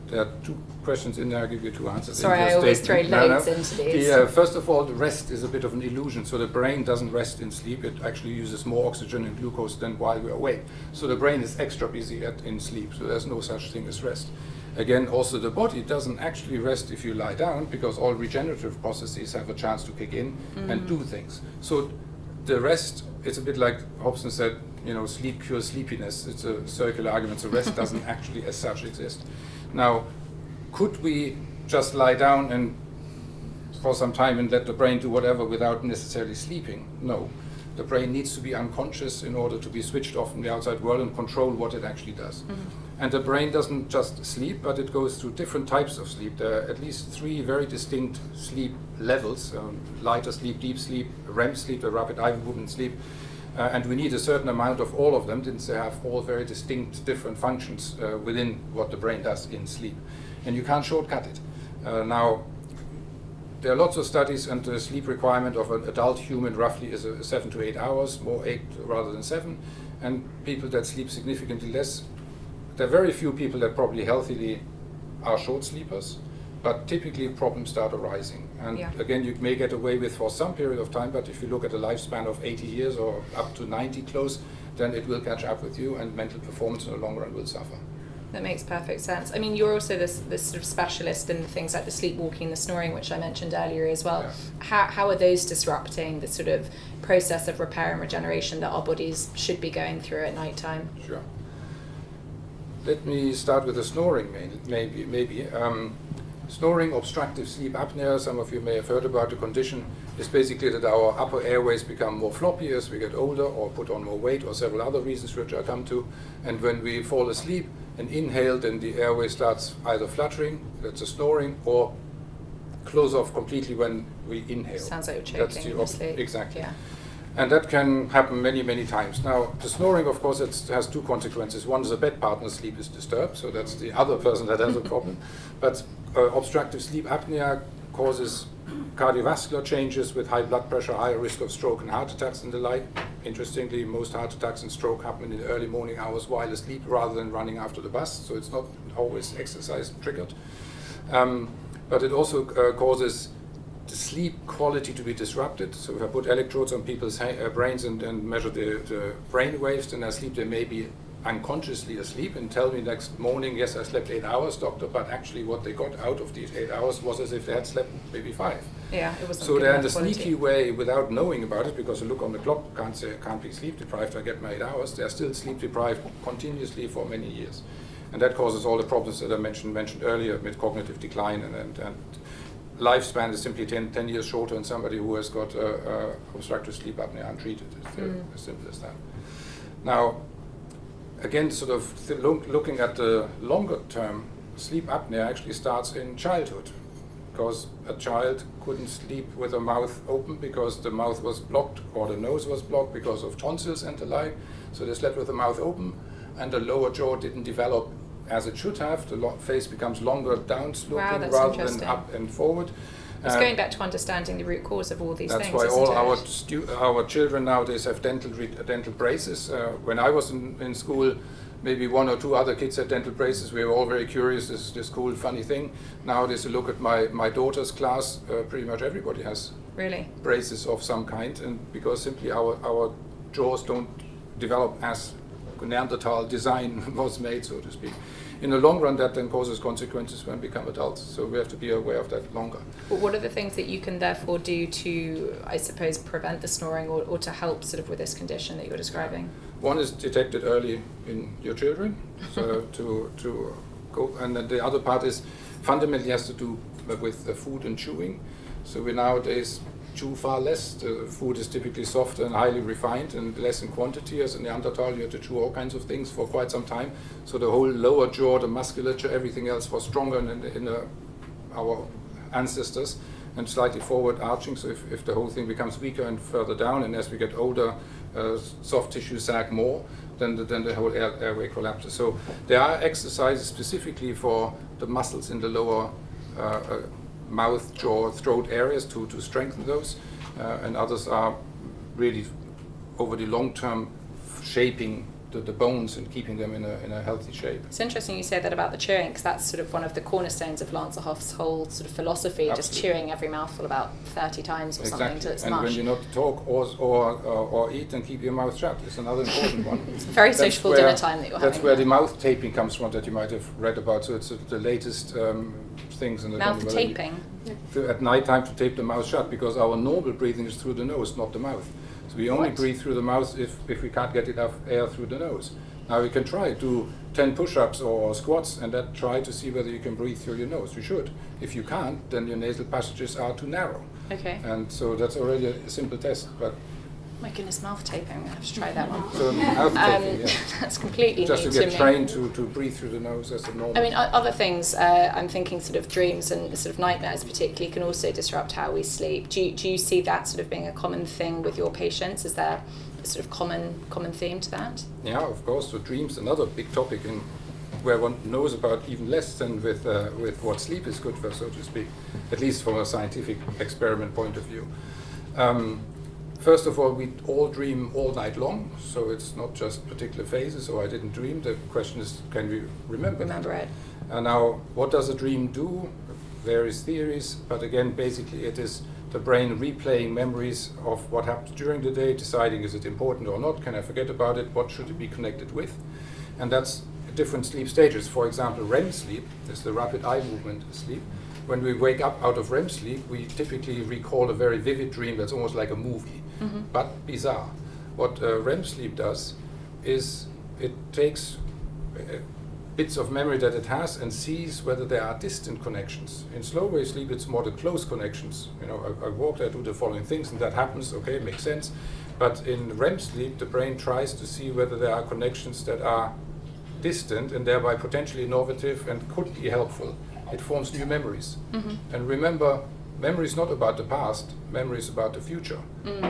There are two questions in there. I'll give you two answers. Sorry, I always throw loads into these. First of all, the rest is a bit of an illusion. So the brain doesn't rest in sleep. It actually uses more oxygen and glucose than while we're awake. So the brain is extra busy in sleep. So there's no such thing as rest. Again, also the body doesn't actually rest if you lie down, because all regenerative processes have a chance to kick in and do things. So the rest, it's a bit like Hobson said, sleep cures sleepiness. It's a circular argument. So rest doesn't actually as such exist. Now, could we just lie down and for some time and let the brain do whatever without necessarily sleeping? No. The brain needs to be unconscious in order to be switched off from the outside world and control what it actually does. And the brain doesn't just sleep, but it goes through different types of sleep. There are at least 3 very distinct sleep levels: lighter sleep, deep sleep, REM sleep, the rapid eye movement sleep. And we need a certain amount of all of them, since they have all very distinct different functions within what the brain does in sleep. And you can't shortcut it. Now, there are lots of studies, and the sleep requirement of an adult human roughly is 7 to 8 hours, more 8 rather than 7. And people that sleep significantly less, there are very few people that probably healthily are short sleepers, but typically problems start arising. And again, you may get away with for some period of time, but if you look at a lifespan of 80 years or up to 90 close, then it will catch up with you, and mental performance in the long run will suffer. That makes perfect sense. I mean, you're also this sort of specialist in things like the sleepwalking, the snoring, which I mentioned earlier as well. Yeah. How are those disrupting the sort of process of repair and regeneration that our bodies should be going through at night time? Sure. Let me start with the snoring, maybe. Snoring, obstructive sleep apnea, some of you may have heard about the condition, is basically that our upper airways become more floppy as we get older, or put on more weight, or several other reasons which I'll come to. And when we fall asleep and inhale, then the airway starts either fluttering, that's a snoring, or close off completely when we inhale. Sounds like you're choking in your sleep. Exactly. Yeah. And that can happen many, many times. Now, the snoring, of course, it has two consequences. One is the bed partner's sleep is disturbed, so that's the other person that has a problem. But obstructive sleep apnea causes cardiovascular changes with high blood pressure, higher risk of stroke and heart attacks and the like. Interestingly, most heart attacks and stroke happen in the early morning hours while asleep rather than running after the bus, so it's not always exercise triggered. But it also causes the sleep quality to be disrupted. So if I put electrodes on people's brains and measure the brain waves, then I sleep, they may be unconsciously asleep and tell me next morning, yes, I slept 8 hours, doctor, but actually what they got out of these 8 hours was as if they had slept maybe 5. Yeah, it wasn't. So good they're in a quality. sneaky way, without knowing about it, because I look on the clock, can't be sleep deprived, I get my 8 hours, they're still sleep deprived continuously for many years. And that causes all the problems that I mentioned earlier, with cognitive decline and lifespan is simply 10 years shorter in somebody who has got obstructive sleep apnea untreated. It's as simple as that. Now, again, sort of looking at the longer term, sleep apnea actually starts in childhood, because a child couldn't sleep with the mouth open because the mouth was blocked or the nose was blocked because of tonsils and the like. So they slept with the mouth open, and the lower jaw didn't develop as it should have. The face becomes longer down sloping rather than up and forward. It's going back to understanding the root cause of all these things. That's why all our children nowadays have dental braces. When I was in school, maybe 1 or 2 other kids had dental braces. We were all very curious, this cool, funny thing. Nowadays, you look at my daughter's class, pretty much everybody has braces of some kind, and because simply our jaws don't develop as Neanderthal design was made, so to speak. In the long run, that then causes consequences when we become adults. So we have to be aware of that longer. But what are the things that you can therefore do to, I suppose, prevent the snoring or to help sort of with this condition that you're describing? One is detected early in your children, so to go, and then the other part is fundamentally has to do with the food and chewing. So we nowadays chew far less. The food is typically soft and highly refined and less in quantity. As in Neanderthal, you had to chew all kinds of things for quite some time. So the whole lower jaw, the musculature, everything else was stronger in our ancestors and slightly forward arching. So if the whole thing becomes weaker and further down, and as we get older, soft tissue sag more, then the whole airway collapses. So there are exercises specifically for the muscles in the lower mouth, jaw, throat areas to strengthen those, and others are really over the long term shaping the bones and keeping them in a healthy shape. It's interesting you say that about the chewing, because that's sort of one of the cornerstones of Lanzerhoff's whole sort of philosophy. Absolutely. Just chewing every mouthful about 30 times or something until it's and mush. When you not talk or eat, and keep your mouth shut is another important one. It's a very sociable dinner time that you're having. That's where the mouth taping comes from, that you might have read about. So it's the latest things in the mouth taping. At night time to tape the mouth shut, because our normal breathing is through the nose, not the mouth. So we only breathe through the mouth if we can't get enough air through the nose. Now we can do 10 push-ups or squats and try to see whether you can breathe through your nose. You should. If you can't, then your nasal passages are too narrow. Okay. And so that's already a simple test. But my goodness, mouth taping. I'm going to have to try that one. So mouth taping, yeah. That's completely just new to get me. trained to breathe through the nose as a normal. I mean, other things, I'm thinking sort of dreams and sort of nightmares particularly can also disrupt how we sleep. Do you see that sort of being a common thing with your patients? Is there a sort of common theme to that? Yeah, of course. So dreams, another big topic in where one knows about even less than with what sleep is good for, so to speak, at least from a scientific experiment point of view. First of all, we all dream all night long, so it's not just particular phases, or I didn't dream. The question is, can we remember it? Now, what does a dream do? Various theories, but again, basically it is the brain replaying memories of what happened during the day, deciding is it important or not, can I forget about it, what should it be connected with? And that's different sleep stages. For example, REM sleep, that's the rapid eye movement sleep. When we wake up out of REM sleep, we typically recall a very vivid dream that's almost like a movie, but bizarre. What REM sleep does is it takes bits of memory that it has and sees whether there are distant connections. In slow wave sleep, it's more the close connections. You know, I walk, I do the following things, and that happens, okay, makes sense. But in REM sleep, the brain tries to see whether there are connections that are distant and thereby potentially innovative and could be helpful. It forms new memories. And remember, memory is not about the past, memory is about the future.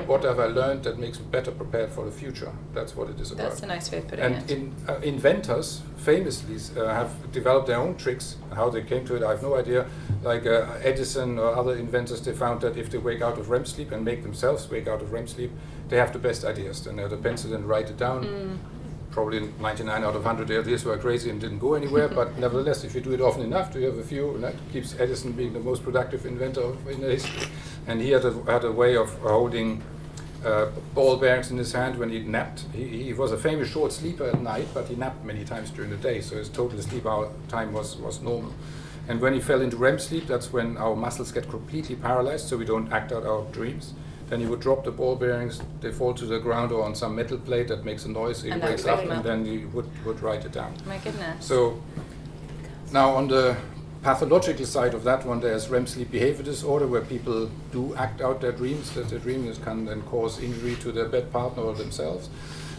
What have I learned that makes me better prepared for the future? That's what it is about. That's a nice way of putting and it. Inventors famously have developed their own tricks. How they came to it, I have no idea. Like Edison or other inventors, they found that if they wake out of REM sleep and make themselves wake out of REM sleep, they have the best ideas. Then they have the pencil and write it down. Probably 99 out of 100 ideas were crazy and didn't go anywhere, but nevertheless, if you do it often enough, you have a few, and that keeps Edison being the most productive inventor in history. And he had a way of holding ball bearings in his hand when he napped. He was a famous short sleeper at night, but he napped many times during the day, so his total sleep hour time was normal. And when he fell into REM sleep, that's when our muscles get completely paralyzed, so we don't act out our dreams. Then he would drop the ball bearings, they fall to the ground or on some metal plate that makes a noise, he wakes up, and then he would write it down. My goodness. So now on the pathological side of that one, there's REM sleep behavior disorder, where people do act out their dreams, that their dreams can then cause injury to their bed partner or themselves.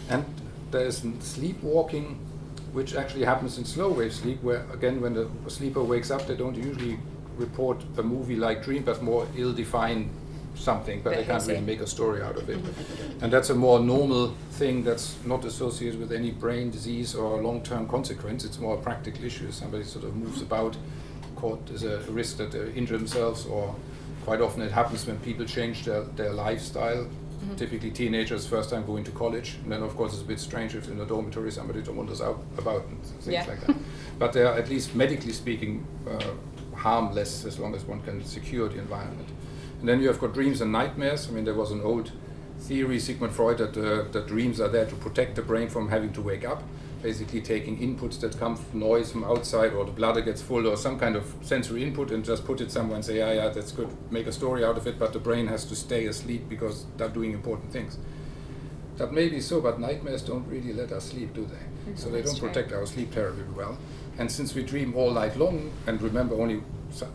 And there's sleepwalking, which actually happens in slow wave sleep, where again, when the sleeper wakes up, they don't usually report a movie-like dream, but more ill-defined something, but they can't really make a story out of it. And that's a more normal thing that's not associated with any brain disease or long-term consequence. It's more a practical issue. Somebody sort of moves about, caught as a risk that they injure themselves, or quite often it happens when people change their lifestyle. Typically teenagers first time going to college, and then of course it's a bit strange if in a dormitory somebody wanders out about and things like that. But they are, at least medically speaking, harmless as long as one can secure the environment. And then you have got dreams and nightmares. I mean, there was an old theory, Sigmund Freud, that dreams are there to protect the brain from having to wake up, basically taking inputs that come from noise from outside, or the bladder gets full, or some kind of sensory input, and just put it somewhere and say, yeah, that's good, make a story out of it, but the brain has to stay asleep because they're doing important things. That may be so, but nightmares don't really let us sleep, do they? So they don't protect our sleep terribly well. And since we dream all night long, and remember only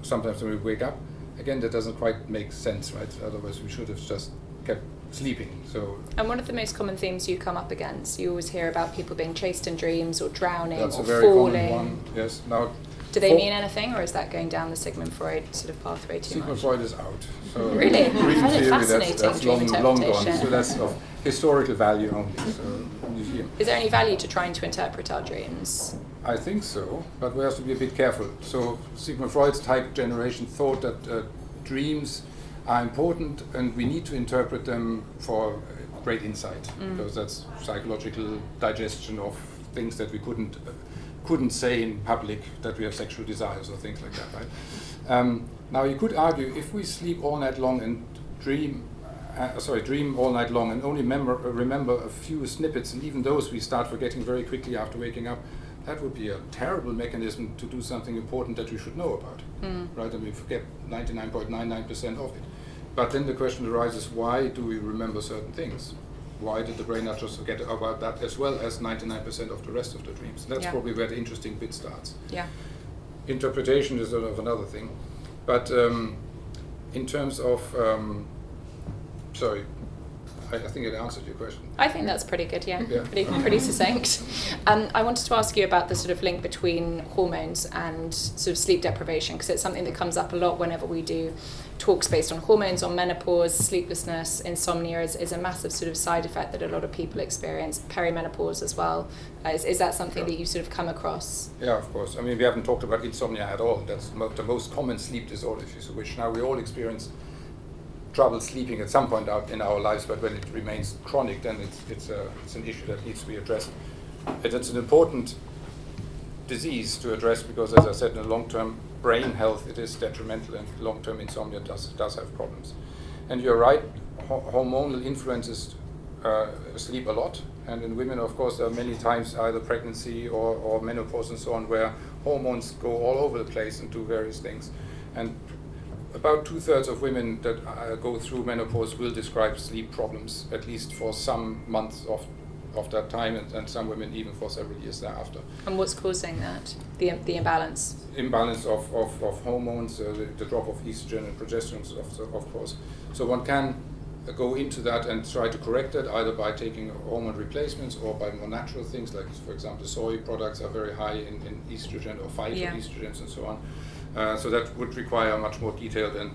sometimes when we wake up, again, that doesn't quite make sense, right? Otherwise, we should have just kept sleeping. So. And one of the most common themes you come up against, you always hear about people being chased in dreams, or drowning, that's or a very falling. Common one. Yes. Now, do they mean anything, or is that going down the Sigmund Freud sort of pathway too much? Sigmund Freud is out. So really? Dream I find it theory, fascinating, that's dream long gone. interpretation. So that's of historical value only. So museum. Is there any value to trying to interpret our dreams? I think so, but we have to be a bit careful. So Sigmund Freud's type generation thought that dreams are important, and we need to interpret them for great insight, because that's psychological digestion of things that we couldn't say in public, that we have sexual desires or things like that, right? Now you could argue, if we sleep all night long and dream all night long and only remember a few snippets, and even those we start forgetting very quickly after waking up, that would be a terrible mechanism to do something important that we should know about, right? And we forget 99.99% of it. But then the question arises, why do we remember certain things? Why did the brain not just forget about that as well as 99% of the rest of the dreams? And that's probably where the interesting bit starts. Yeah. Interpretation is sort of another thing. But in terms of, I think it answered your question. I think that's pretty good, yeah. Yeah. Pretty succinct. I wanted to ask you about the sort of link between hormones and sort of sleep deprivation, because it's something that comes up a lot whenever we do talks based on hormones, on menopause, sleeplessness, insomnia is a massive sort of side effect that a lot of people experience, perimenopause as well. Is that something that you sort of come across? Yeah, of course. I mean, we haven't talked about insomnia at all. That's the most common sleep disorder, if you so wish. Now, we all experience trouble sleeping at some point out in our lives, but when it remains chronic, then it's an issue that needs to be addressed. It's an important disease to address because, as I said, in the long-term brain health, it is detrimental, and long-term insomnia does have problems. And you're right, hormonal influences sleep a lot. And in women, of course, there are many times either pregnancy or menopause and so on, where hormones go all over the place and do various things. And about 2/3 of women that go through menopause will describe sleep problems, at least for some months of that time, and some women even for several years thereafter. And what's causing that? The imbalance? Imbalance of hormones, the drop of estrogen and progesterone, of course. So one can go into that and try to correct that, either by taking hormone replacements or by more natural things, like, for example, soy products are very high in estrogen or phytoestrogens and so on. So that would require a much more detailed and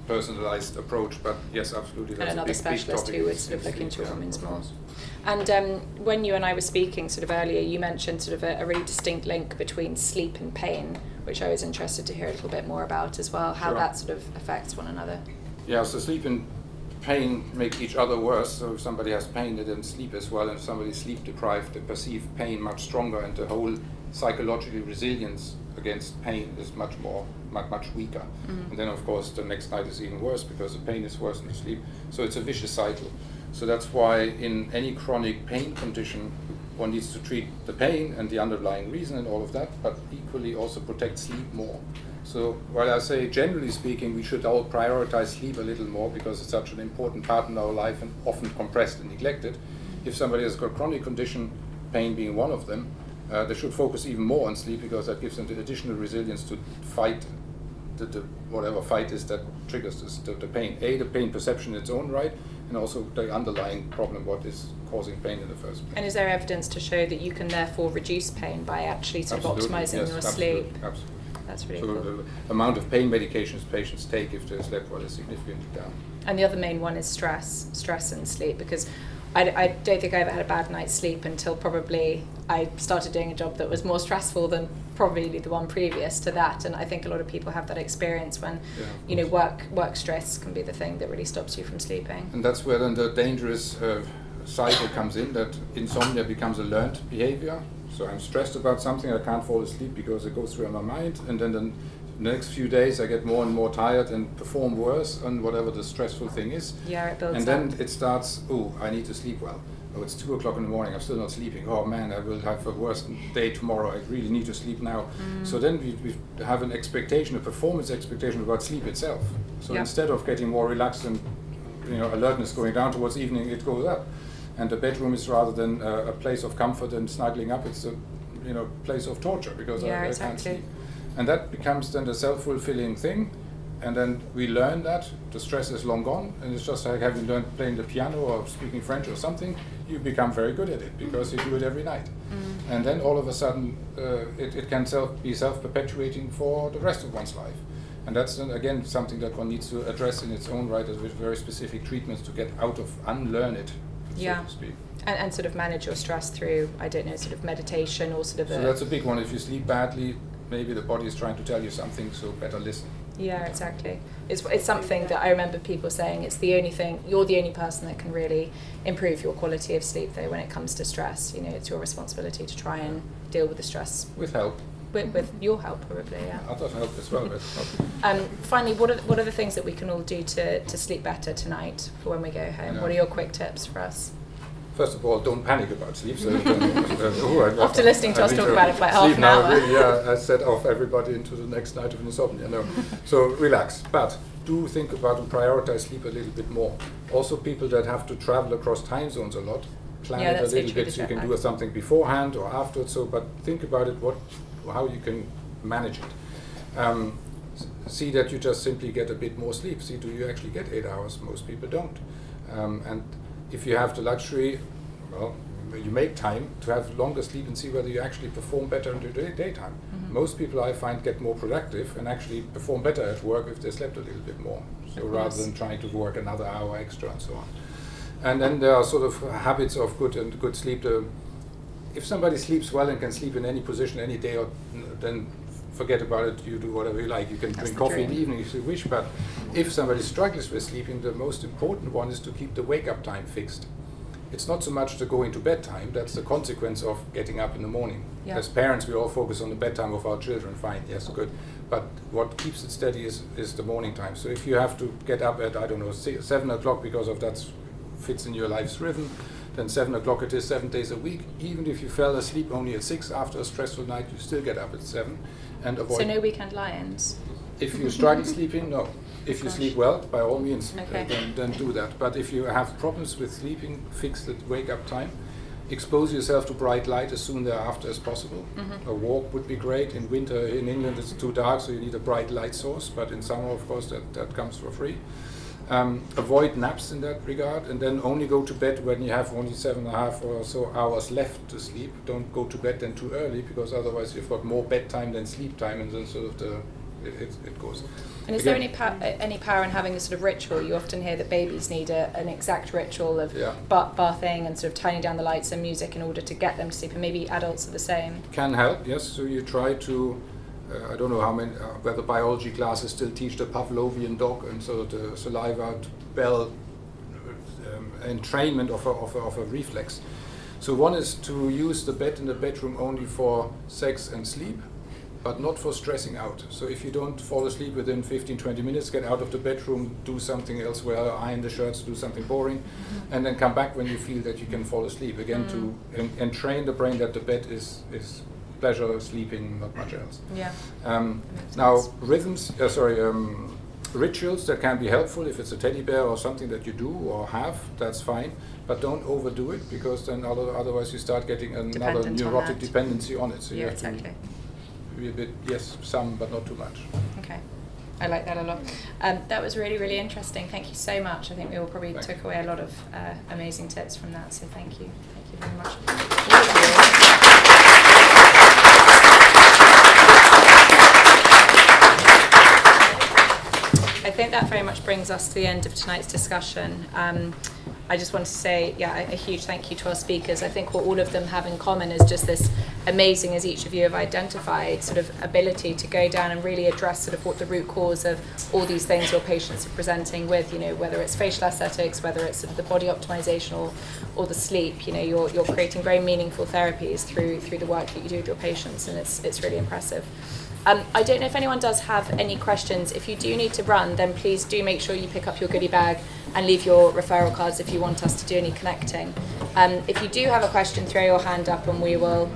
personalized approach. But yes, absolutely. And another specialist who would sort of look into hormones more. And when you and I were speaking sort of earlier, you mentioned sort of a really distinct link between sleep and pain, which I was interested to hear a little bit more about as well, how that sort of affects one another. Yeah, so sleep and pain make each other worse. So if somebody has pain, they don't sleep as well, and if somebody is sleep deprived, they perceive pain much stronger, and the whole psychological resilience against pain is much weaker. Mm-hmm. And then, of course, the next night is even worse because the pain is worse than the sleep. So it's a vicious cycle. So that's why in any chronic pain condition, one needs to treat the pain and the underlying reason and all of that, but equally also protect sleep more. So while I say, generally speaking, we should all prioritize sleep a little more because it's such an important part in our life and often compressed and neglected, if somebody has got chronic condition, pain being one of them, they should focus even more on sleep because that gives them the additional resilience to fight the whatever fight is that triggers the pain. The pain perception in its own right, and also the underlying problem, what is causing pain in the first place. And is there evidence to show that you can therefore reduce pain by actually sort of optimizing your sleep? Absolutely. That's really cool. So the amount of pain medications patients take if their sleep quality is significantly down. And the other main one is stress and sleep, because I don't think I ever had a bad night's sleep until probably I started doing a job that was more stressful than probably the one previous to that. And I think a lot of people have that experience when, work stress can be the thing that really stops you from sleeping. And that's where then the dangerous cycle comes in, that insomnia becomes a learned behavior. So I'm stressed about something, I can't fall asleep because it goes through my mind, and then the next few days I get more and more tired and perform worse on whatever the stressful thing is. Yeah, it builds and then it starts, I need to sleep well. Oh, it's 2 o'clock in the morning, I'm still not sleeping. Oh man, I will have a worse day tomorrow, I really need to sleep now. So then we have an expectation, a performance expectation about sleep itself. So instead of getting more relaxed and alertness going down towards evening, it goes up. And the bedroom is, rather than a place of comfort and snuggling up, it's a place of torture because I can't sleep. And that becomes then the self-fulfilling thing. And then we learn that the stress is long gone, and it's just like having learned playing the piano or speaking French or something. You become very good at it because you do it every night. And then all of a sudden it can be self-perpetuating for the rest of one's life. And that's then again something that one needs to address in its own right, with very specific treatments to get out of, unlearn it. So to speak. And sort of manage your stress through, sort of meditation or sort of So that's a big one. If you sleep badly, maybe the body is trying to tell you something, so better listen. Yeah, exactly. It's something that I remember people saying, it's the only thing, you're the only person that can really improve your quality of sleep, though, when it comes to stress. It's your responsibility to try and deal with the stress. With help. With your help, probably, yeah. Others help as well. Finally, what are the things that we can all do to sleep better tonight for when we go home? What are your quick tips for us? First of all, don't panic about sleep. So After listening to us talk about it for like half an hour. Really, I set off everybody into the next night of insomnia. No. So relax. But do think about and prioritize sleep a little bit more. Also, people that have to travel across time zones a lot, plan it a little bit so you can do something beforehand or afterwards. So, but think about it, how you can manage it. See that you just simply get a bit more sleep. See, do you actually get 8 hours? Most people don't. And if you have the luxury, well, you make time to have longer sleep and see whether you actually perform better in the daytime. Most people I find get more productive and actually perform better at work if they slept a little bit more. So rather than trying to work another hour extra and so on. And then there are sort of habits of good sleep. If somebody sleeps well and can sleep in any position any day, then forget about it. You do whatever you like. You can drink coffee in the evening if you wish. But if somebody struggles with sleeping, the most important one is to keep the wake-up time fixed. It's not so much the going to bed time. That's the consequence of getting up in the morning. Yeah. As parents, we all focus on the bedtime of our children. Fine, yes, good. But what keeps it steady is the morning time. So if you have to get up at, 7 o'clock because of that fits in your life's rhythm, then 7 o'clock it is 7 days a week. Even if you fell asleep only at 6 after a stressful night, you still get up at 7 and avoid. So no weekend lie-ins? If you struggle sleeping, no. If you sleep well, by all means, Okay. then do that. But if you have problems with sleeping, fix the wake-up time. Expose yourself to bright light as soon thereafter as possible. A walk would be great. In winter in England it's too dark, so you need a bright light source. But in summer, of course, that comes for free. Avoid naps in that regard, and then only go to bed when you have only 7.5 or so hours left to sleep. Don't go to bed then too early, because otherwise you've got more bedtime than sleep time, and then sort of it goes. And is there any power in having a sort of ritual? You often hear that babies need an exact ritual of bathing and sort of turning down the lights and music in order to get them to sleep, and maybe adults are the same. Can help, yes. So you try to, I don't know how many, whether biology classes still teach the Pavlovian dog and so the saliva bell entrainment of a reflex. So one is to use the bed in the bedroom only for sex and sleep, but not for stressing out. So if you don't fall asleep within 15-20 minutes, get out of the bedroom, do something elsewhere, iron the shirts, do something boring, and then come back when you feel that you can fall asleep. Again, to entrain the brain that the bed is pleasure, sleeping, not much else. Yeah. Now, rituals that can be helpful. If it's a teddy bear or something that you do or have, that's fine. But don't overdo it, because then otherwise you start getting another Dependent on neurotic that. dependency on it. So you Yeah, have to exactly. be a bit, yes, some, but not too much. Okay. I like that a lot. That was really, really interesting. Thank you so much. I think we all probably took away a lot of amazing tips from that. So thank you. Thank you very much. I think that very much brings us to the end of tonight's discussion. I just want to say, a huge thank you to our speakers. I think what all of them have in common is just this amazing, as each of you have identified, sort of ability to go down and really address sort of what the root cause of all these things your patients are presenting with, whether it's facial aesthetics, whether it's sort of the body optimization or the sleep. You're creating very meaningful therapies through the work that you do with your patients, and it's really impressive. I don't know if anyone does have any questions. If you do need to run, then please do make sure you pick up your goodie bag and leave your referral cards if you want us to do any connecting. If you do have a question, throw your hand up and we will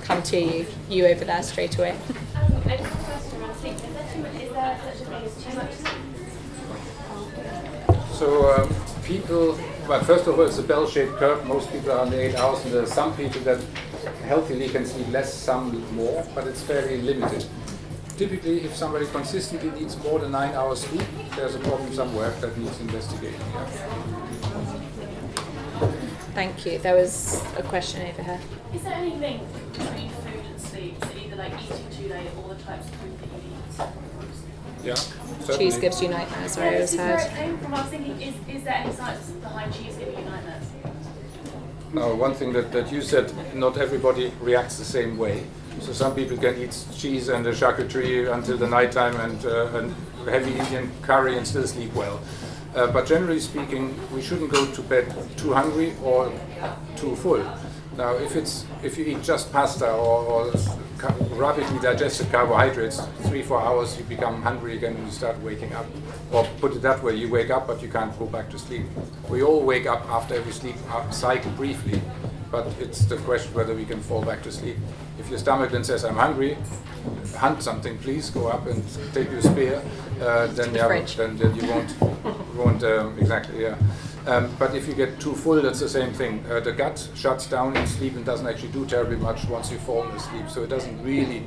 come to you. You over there straight away. I just have a question around sleep. Is there such a thing as too much sleep? So people, well, first of all, it's a bell-shaped curve. Most people are on the 8 hours, and there are some people that healthily can sleep less, some more, but it's fairly limited. Typically, if somebody consistently needs more than 9 hours sleep, there's a problem somewhere that needs investigating. Yeah. Thank you. There was a question over here. Is there any link between food and sleep? So either like eating too late or the types of food that you eat? Yeah, certainly. Cheese gives you nightmares, I always This is where it heard. came from. I was thinking, is there any science behind cheese giving you nightmares? Now, one thing that you said, not everybody reacts the same way. So some people can eat cheese and a charcuterie until the nighttime and heavy Indian curry and still sleep well. But generally speaking, we shouldn't go to bed too hungry or too full. Now, if you eat just pasta or rapidly digested carbohydrates, 3-4 hours you become hungry again and you start waking up. Or put it that way, you wake up but you can't go back to sleep. We all wake up after every sleep cycle briefly, but it's the question whether we can fall back to sleep. If your stomach then says, I'm hungry, hunt something, please, go up and take your spear, then you won't exactly, yeah. But if you get too full, that's the same thing. The gut shuts down in sleep and doesn't actually do terribly much once you fall asleep, so it doesn't really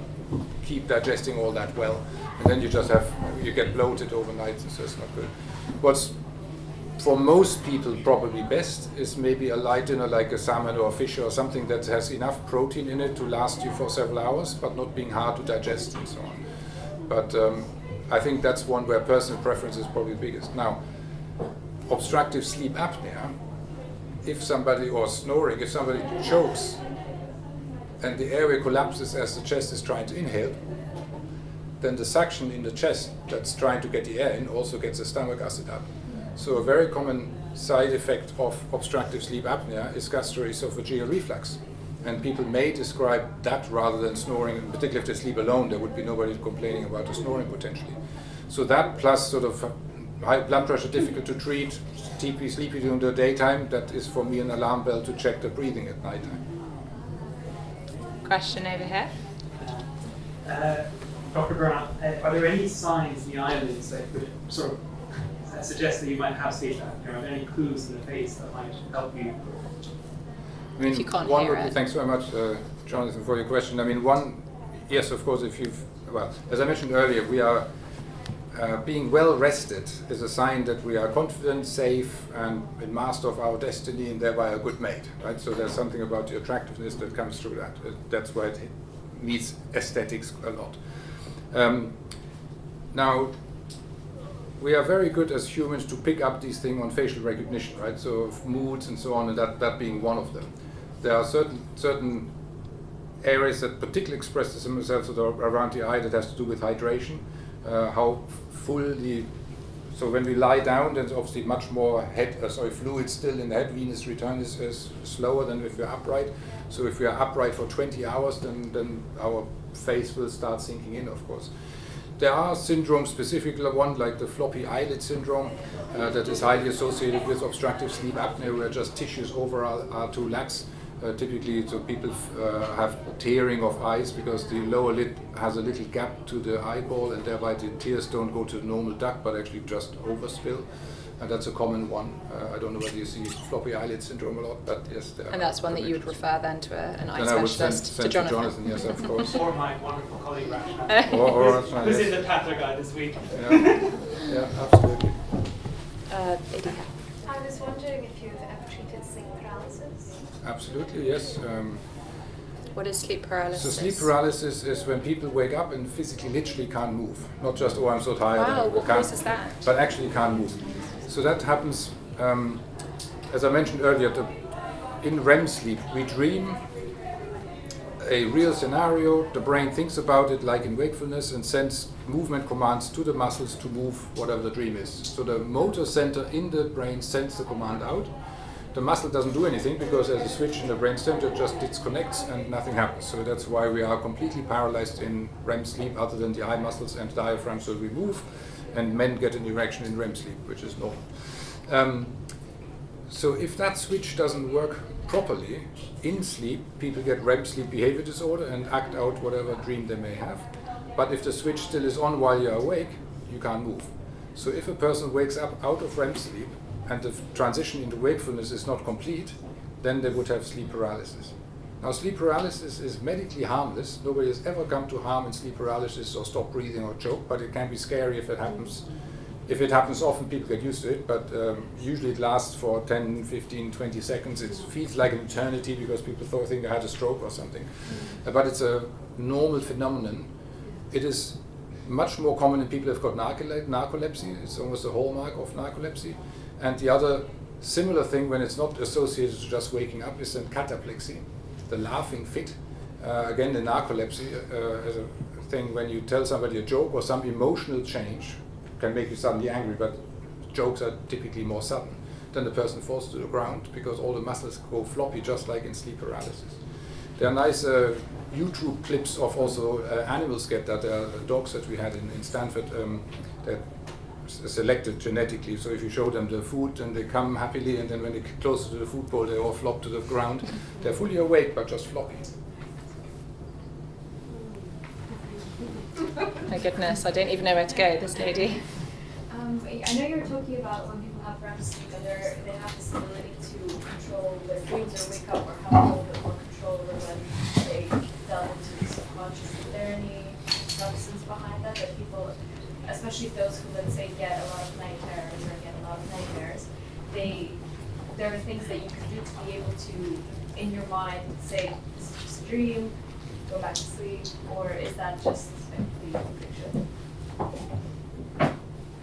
keep digesting all that well. And then you get bloated overnight, and so it's not good. What's for most people probably best is maybe a light dinner like a salmon or a fish or something that has enough protein in it to last you for several hours, but not being hard to digest and so on. But I think that's one where personal preference is probably the biggest. Now, obstructive sleep apnea, or snoring, if somebody chokes and the airway collapses as the chest is trying to inhale, then the suction in the chest that's trying to get the air in also gets the stomach acid up. So a very common side effect of obstructive sleep apnea is gastroesophageal reflux. And people may describe that rather than snoring, and particularly if they sleep alone, there would be nobody complaining about the snoring potentially. So that plus sort of high blood pressure, difficult to treat, sleepy during the daytime, that is for me an alarm bell to check the breathing at nighttime. Question over here. Dr. Bernath, are there any signs in the eyelids that could sort of suggest that you might have sleep apnea? Are there any clues in the face that might help you? I mean, If you can't one hear would be, it. thanks very much, Jonathan, for your question. I mean, one, yes, of course, as I mentioned earlier, we are being well rested is a sign that we are confident, safe, and master of our destiny, and thereby a good mate, right? So there's something about the attractiveness that comes through that. That's why it meets aesthetics a lot. Now, we are very good as humans to pick up these things on facial recognition, right? So moods and so on, and that being one of them. There are certain areas that particularly express themselves around the eye that has to do with hydration, how full so when we lie down, there's obviously much more fluid still in the head. Venous return is slower than if we're upright. So if we are upright for 20 hours, then our face will start sinking in, of course. There are syndromes, specifically one like the floppy eyelid syndrome that is highly associated with obstructive sleep apnea, where just tissues over are too lax. Typically, so people have tearing of eyes because the lower lid has a little gap to the eyeball, and thereby the tears don't go to the normal duct, but actually just overspill. And that's a common one. I don't know whether you see floppy eyelid syndrome a lot, but yes. And that's one that you would refer then to an eye then I would specialist, send to Jonathan. to Jonathan, yes, of course. Or my wonderful colleague, Rashna, who's in the Pathway Guide this week. Yeah, absolutely. Edie. I was wondering if you've ever treated sleep paralysis. Absolutely, yes. What is sleep paralysis? So sleep paralysis is when people wake up and physically, literally can't move. Not just, I'm so tired. Wow, I what can't, causes that? But actually can't move. So that happens, as I mentioned earlier, in REM sleep, we dream a real scenario, the brain thinks about it like in wakefulness and sends movement commands to the muscles to move whatever the dream is. So the motor center in the brain sends the command out. The muscle doesn't do anything because there's a switch in the brain center, it just disconnects and nothing happens. So that's why we are completely paralyzed in REM sleep, other than the eye muscles and diaphragm, so we move, and men get an erection in REM sleep, which is normal. So if that switch doesn't work properly, in sleep, people get REM sleep behavior disorder and act out whatever dream they may have. But if the switch still is on while you're awake, you can't move. So if a person wakes up out of REM sleep and the transition into wakefulness is not complete, then they would have sleep paralysis. Now, sleep paralysis is medically harmless. Nobody has ever come to harm in sleep paralysis or stop breathing or choke, but it can be scary if it happens. If it happens often, people get used to it, but usually it lasts for 10, 15, 20 seconds. It feels like an eternity because people think they had a stroke or something. But it's a normal phenomenon. It is much more common in people who have got narcolepsy. It's almost a hallmark of narcolepsy. And the other similar thing, when it's not associated to just waking up, is then cataplexy, the laughing fit. Again, in narcolepsy, as a thing, when you tell somebody a joke or some emotional change, can make you suddenly angry, but jokes are typically more sudden. Then the person falls to the ground because all the muscles go floppy, just like in sleep paralysis. There are nice YouTube clips of also animals get that. There are dogs that we had in Stanford that selected genetically. So if you show them the food, then they come happily, and then when they get closer to the food bowl, they all flop to the ground. They're fully awake, but just floppy. My goodness, I don't even know where to go, this lady. I know you were talking about when people have REM sleep and they have this ability to control their dreams or wake up or have a little bit more control over when they delve into the subconscious. Is there any substance behind that people, especially those who, let's say, get a lot of night terrors or get a lot of nightmares, there are things that you can do to be able to, in your mind, say, this is just a dream, go back to sleep, or is that just a complete fiction?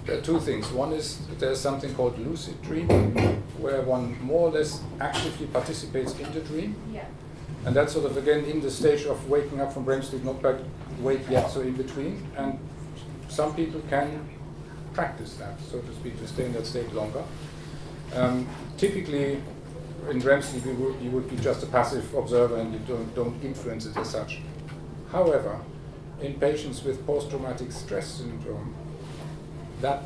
There are two things. One is there's something called lucid dreaming, where one more or less actively participates in the dream. Yeah. And that's sort of, again, in the stage of waking up from REM sleep, not quite wake yet, so in between. And some people can practice that, so to speak, to stay in that state longer. Typically, in REM sleep, you would be just a passive observer and you don't influence it as such. However, in patients with post-traumatic stress syndrome, that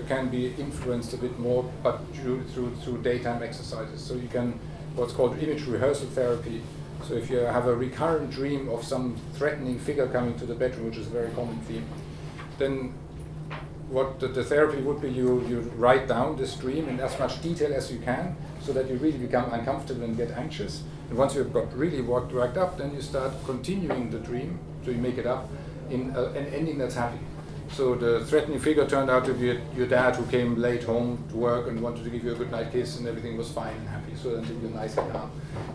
can be influenced a bit more, but through daytime exercises. So you can, what's called image rehearsal therapy. So if you have a recurrent dream of some threatening figure coming to the bedroom, which is a very common theme, then what the therapy would be, you write down this dream in as much detail as you can, so that you really become uncomfortable and get anxious. And once you've got really worked up, then you start continuing the dream, so you make it up in an ending that's happy. So the threatening figure turned out to be your dad, who came late home to work and wanted to give you a good night kiss, and everything was fine and happy. So then you're nice and calm.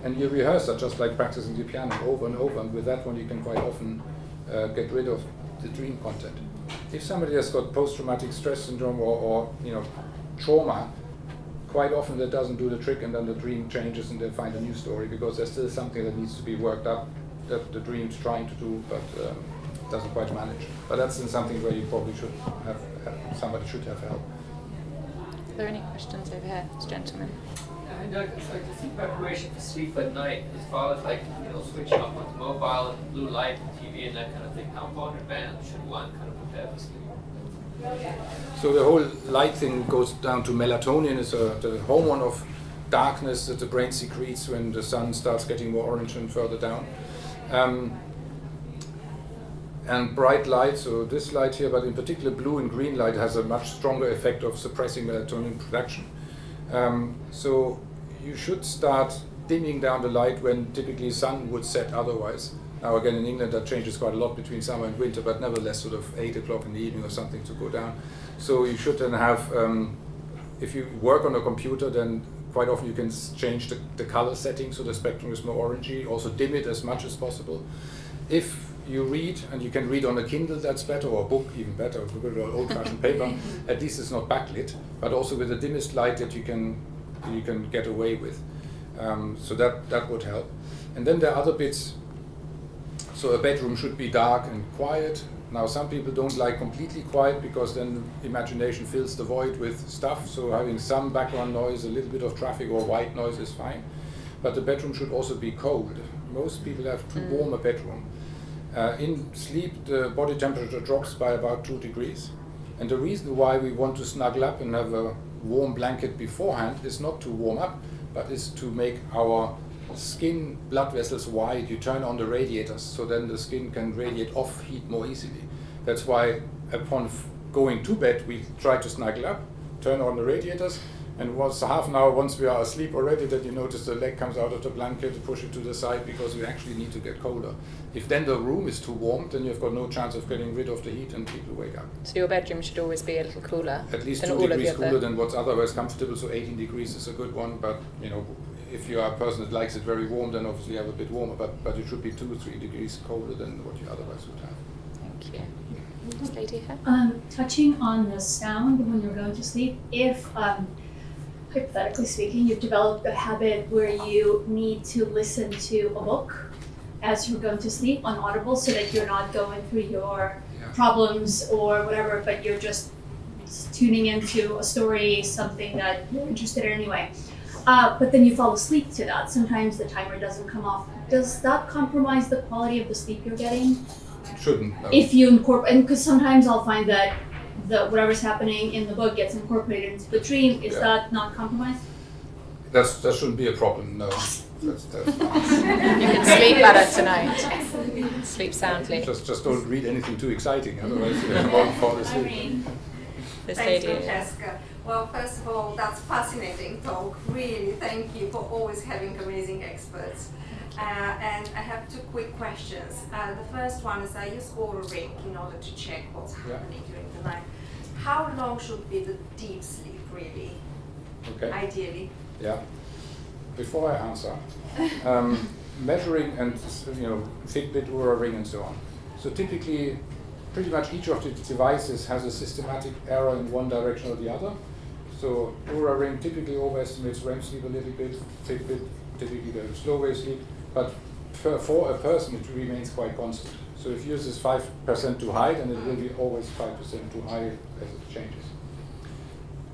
And you rehearse that just like practicing the piano over and over. And with that one, you can quite often get rid of the dream content. If somebody has got post-traumatic stress syndrome or trauma, quite often that doesn't do the trick, and then the dream changes and they find a new story, because there's still something that needs to be worked up that the dream's trying to do, but doesn't quite manage. But that's something where you probably should have somebody should have help. Are there any questions over here, this gentleman? I know it's like just in preparation for sleep at night, as far as like switching off on the mobile and blue light and TV and that kind of thing. How far in advance should one kind of prepare for sleep? So the whole light thing goes down to melatonin, is the hormone of darkness that the brain secretes when the sun starts getting more orange and further down. And bright light, so this light here, but in particular blue and green light, has a much stronger effect of suppressing melatonin production. So you should start dimming down the light when typically sun would set otherwise. Now again, in England that changes quite a lot between summer and winter, but nevertheless sort of 8 o'clock in the evening or something to go down. So you should then have, if you work on a computer, then quite often you can change the color setting so the spectrum is more orangey, also dim it as much as possible. If you read, and you can read on a Kindle, that's better, or a book, even better, if you go to an old-fashioned paper, at least it's not backlit, but also with the dimmest light that you can get away with. So that would help. And then there are other bits. So a bedroom should be dark and quiet. Now some people don't like completely quiet, because then imagination fills the void with stuff, so having some background noise, a little bit of traffic or white noise is fine. But the bedroom should also be cold. Most people have too warm a bedroom. In sleep, the body temperature drops by about 2 degrees. And the reason why we want to snuggle up and have a warm blanket beforehand is not to warm up, but is to make our skin blood vessels wide. You turn on the radiators, so then the skin can radiate off heat more easily. That's why upon going to bed, we try to snuggle up, turn on the radiators, and once half an hour, once we are asleep already, that you notice the leg comes out of the blanket, push it to the side, because we actually need to get colder. If then the room is too warm, then you've got no chance of getting rid of the heat and people wake up. So your bedroom should always be a little cooler. At least than 2 all degrees of the cooler than what's otherwise comfortable, so 18 degrees is a good one, but if you are a person that likes it very warm, then obviously you have a bit warmer, but it should be 2 or 3 degrees colder than what you otherwise would have. Thank you. This lady here. Touching on the sound when you're going to sleep, if hypothetically speaking, you've developed a habit where you need to listen to a book as you're going to sleep on Audible, so that you're not going through your problems or whatever, but you're just tuning into a story, something that you're interested in anyway. But then you fall asleep to that. Sometimes the timer doesn't come off. Does that compromise the quality of the sleep you're getting? It shouldn't. No. If you incorporate, and because sometimes I'll find that whatever's happening in the book gets incorporated into the dream. Is that not compromised? That shouldn't be a problem, no. That's You can sleep better tonight. Sleep soundly. Just don't read anything too exciting, otherwise you won't fall asleep. This Thanks, lady. Francesca. Well, first of all, that's fascinating talk. Really, thank you for always having amazing experts. And I have 2 quick questions. The first one is I use Oura Ring in order to check what's happening during the night. How long should be the deep sleep, really? Okay. Ideally. Yeah. Before I answer, measuring and Fitbit, Oura Ring, and so on. So typically, pretty much each of the devices has a systematic error in one direction or the other. So Oura Ring typically overestimates REM sleep a little bit. Fitbit typically the slow wave sleep, but for a person it remains quite constant. So if yours is 5% too high, then it will be always 5% too high as it changes.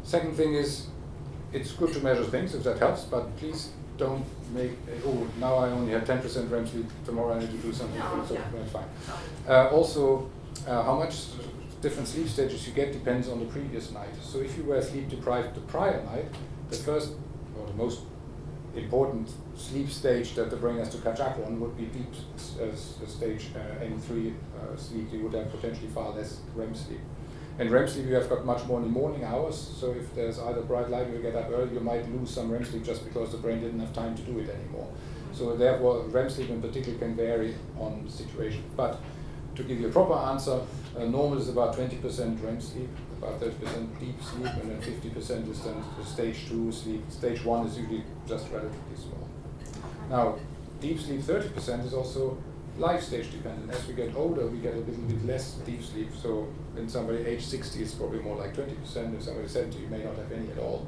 Second thing is, it's good to measure things if that helps, but please don't make, now I only had 10% REM sleep, tomorrow I need to do something, so that's fine. Also, how much different sleep stages you get depends on the previous night. So if you were sleep deprived the prior night, the first or the most important sleep stage that the brain has to catch up on would be deep stage N3 sleep. You would have potentially far less REM sleep. And REM sleep you have got much more in the morning hours, so if there's either bright light or you get up early, you might lose some REM sleep just because the brain didn't have time to do it anymore. So therefore REM sleep in particular can vary on the situation. But to give you a proper answer, normal is about 20% REM sleep, about 30% deep sleep, and then 50% is then the stage 2 sleep. Stage 1 is usually just relatively small. Now, deep sleep 30% is also life stage dependent. As we get older, we get a little bit less deep sleep. So in somebody age 60, it's probably more like 20%. If somebody 70, you may not have any at all.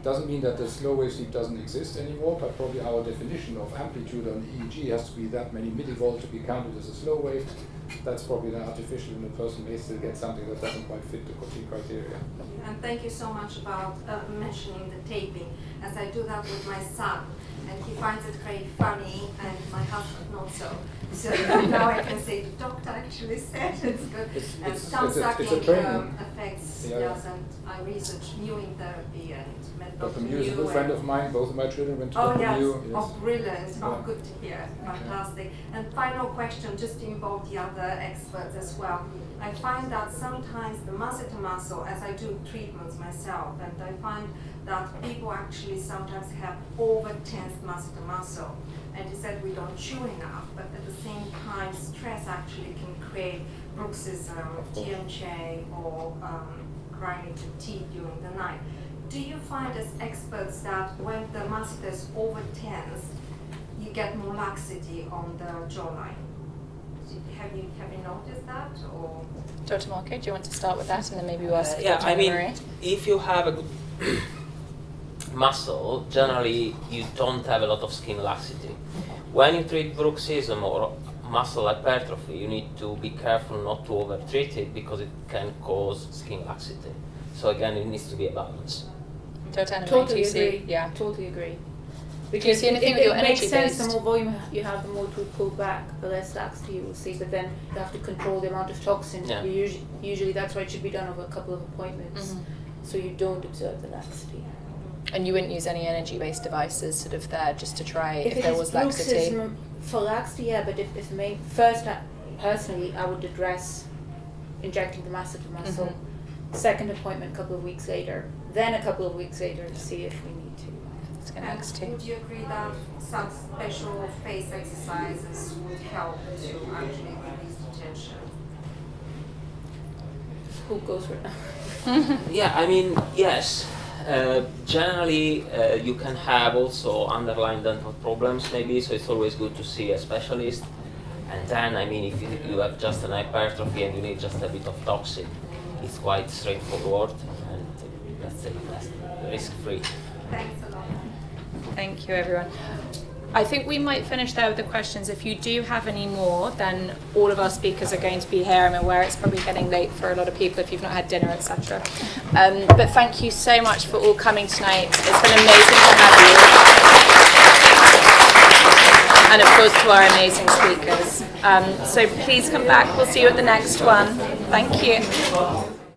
Doesn't mean that the slow wave sleep doesn't exist anymore, but probably our definition of amplitude on EEG has to be that many millivolt to be counted as a slow wave. That's probably then artificial, and the person may still get something that doesn't quite fit the criteria. And thank you so much about mentioning the taping, as I do that with my son, and he finds it very funny, and my husband not so. So now I can say the doctor actually said it's good. And some sucking affects, yes, and I research mewing therapy and Dr. Mew is a good friend of mine. Both of my children went to Dr. Mew. Yes. Oh, brilliant. Oh, good to hear. Fantastic. And final question, just to involve the other experts as well. I find that sometimes the muscle to muscle, as I do treatments myself, and I find that people actually sometimes have over-tensed muscle to muscle. And he said we don't chew enough, but at the same time, stress actually can create bruxism, TMJ, or grinding fatigue during the night. Do you find as experts that when the muscle is over-tensed, you get more laxity on the jawline? Have you noticed that, or? Dr. Marco, do you want to start with that, and then maybe we'll ask Dr. Anna Marie? If you have a good muscle, generally you don't have a lot of skin laxity. When you treat bruxism or muscle hypertrophy, you need to be careful not to over-treat it because it can cause skin laxity. So again, it needs to be a balance. Dr. Anna Marie, Totally agree. Yeah. Totally agree. Do you see anything with your it makes energy sense. The based? more volume you have, the more to pull back, the less laxity you will see. But then you have to control the amount of toxin. Yeah. Usually that's why it should be done over a couple of appointments, so you don't observe the laxity. And you wouldn't use any energy-based devices sort of there just to try if there was laxity? Bruxism, for laxity, yeah, but if personally, I would address injecting the muscle to muscle. Second appointment a couple of weeks later, then a couple of weeks later to see if we need to. And would you agree that some special face exercises would help to actually release the tension? Who goes for that? Yeah, I mean, yes. Generally, you can have also underlying dental problems maybe, so it's always good to see a specialist. And then, I mean, if you have just an hypertrophy and you need just a bit of toxin, it's quite straightforward and that's it, that's risk-free. Thanks a lot. Thank you, everyone. I think we might finish there with the questions. If you do have any more, then all of our speakers are going to be here. I'm aware it's probably getting late for a lot of people if you've not had dinner, etc. But thank you so much for all coming tonight. It's been amazing to have you. And of course to our amazing speakers. So please come back. We'll see you at the next one. Thank you.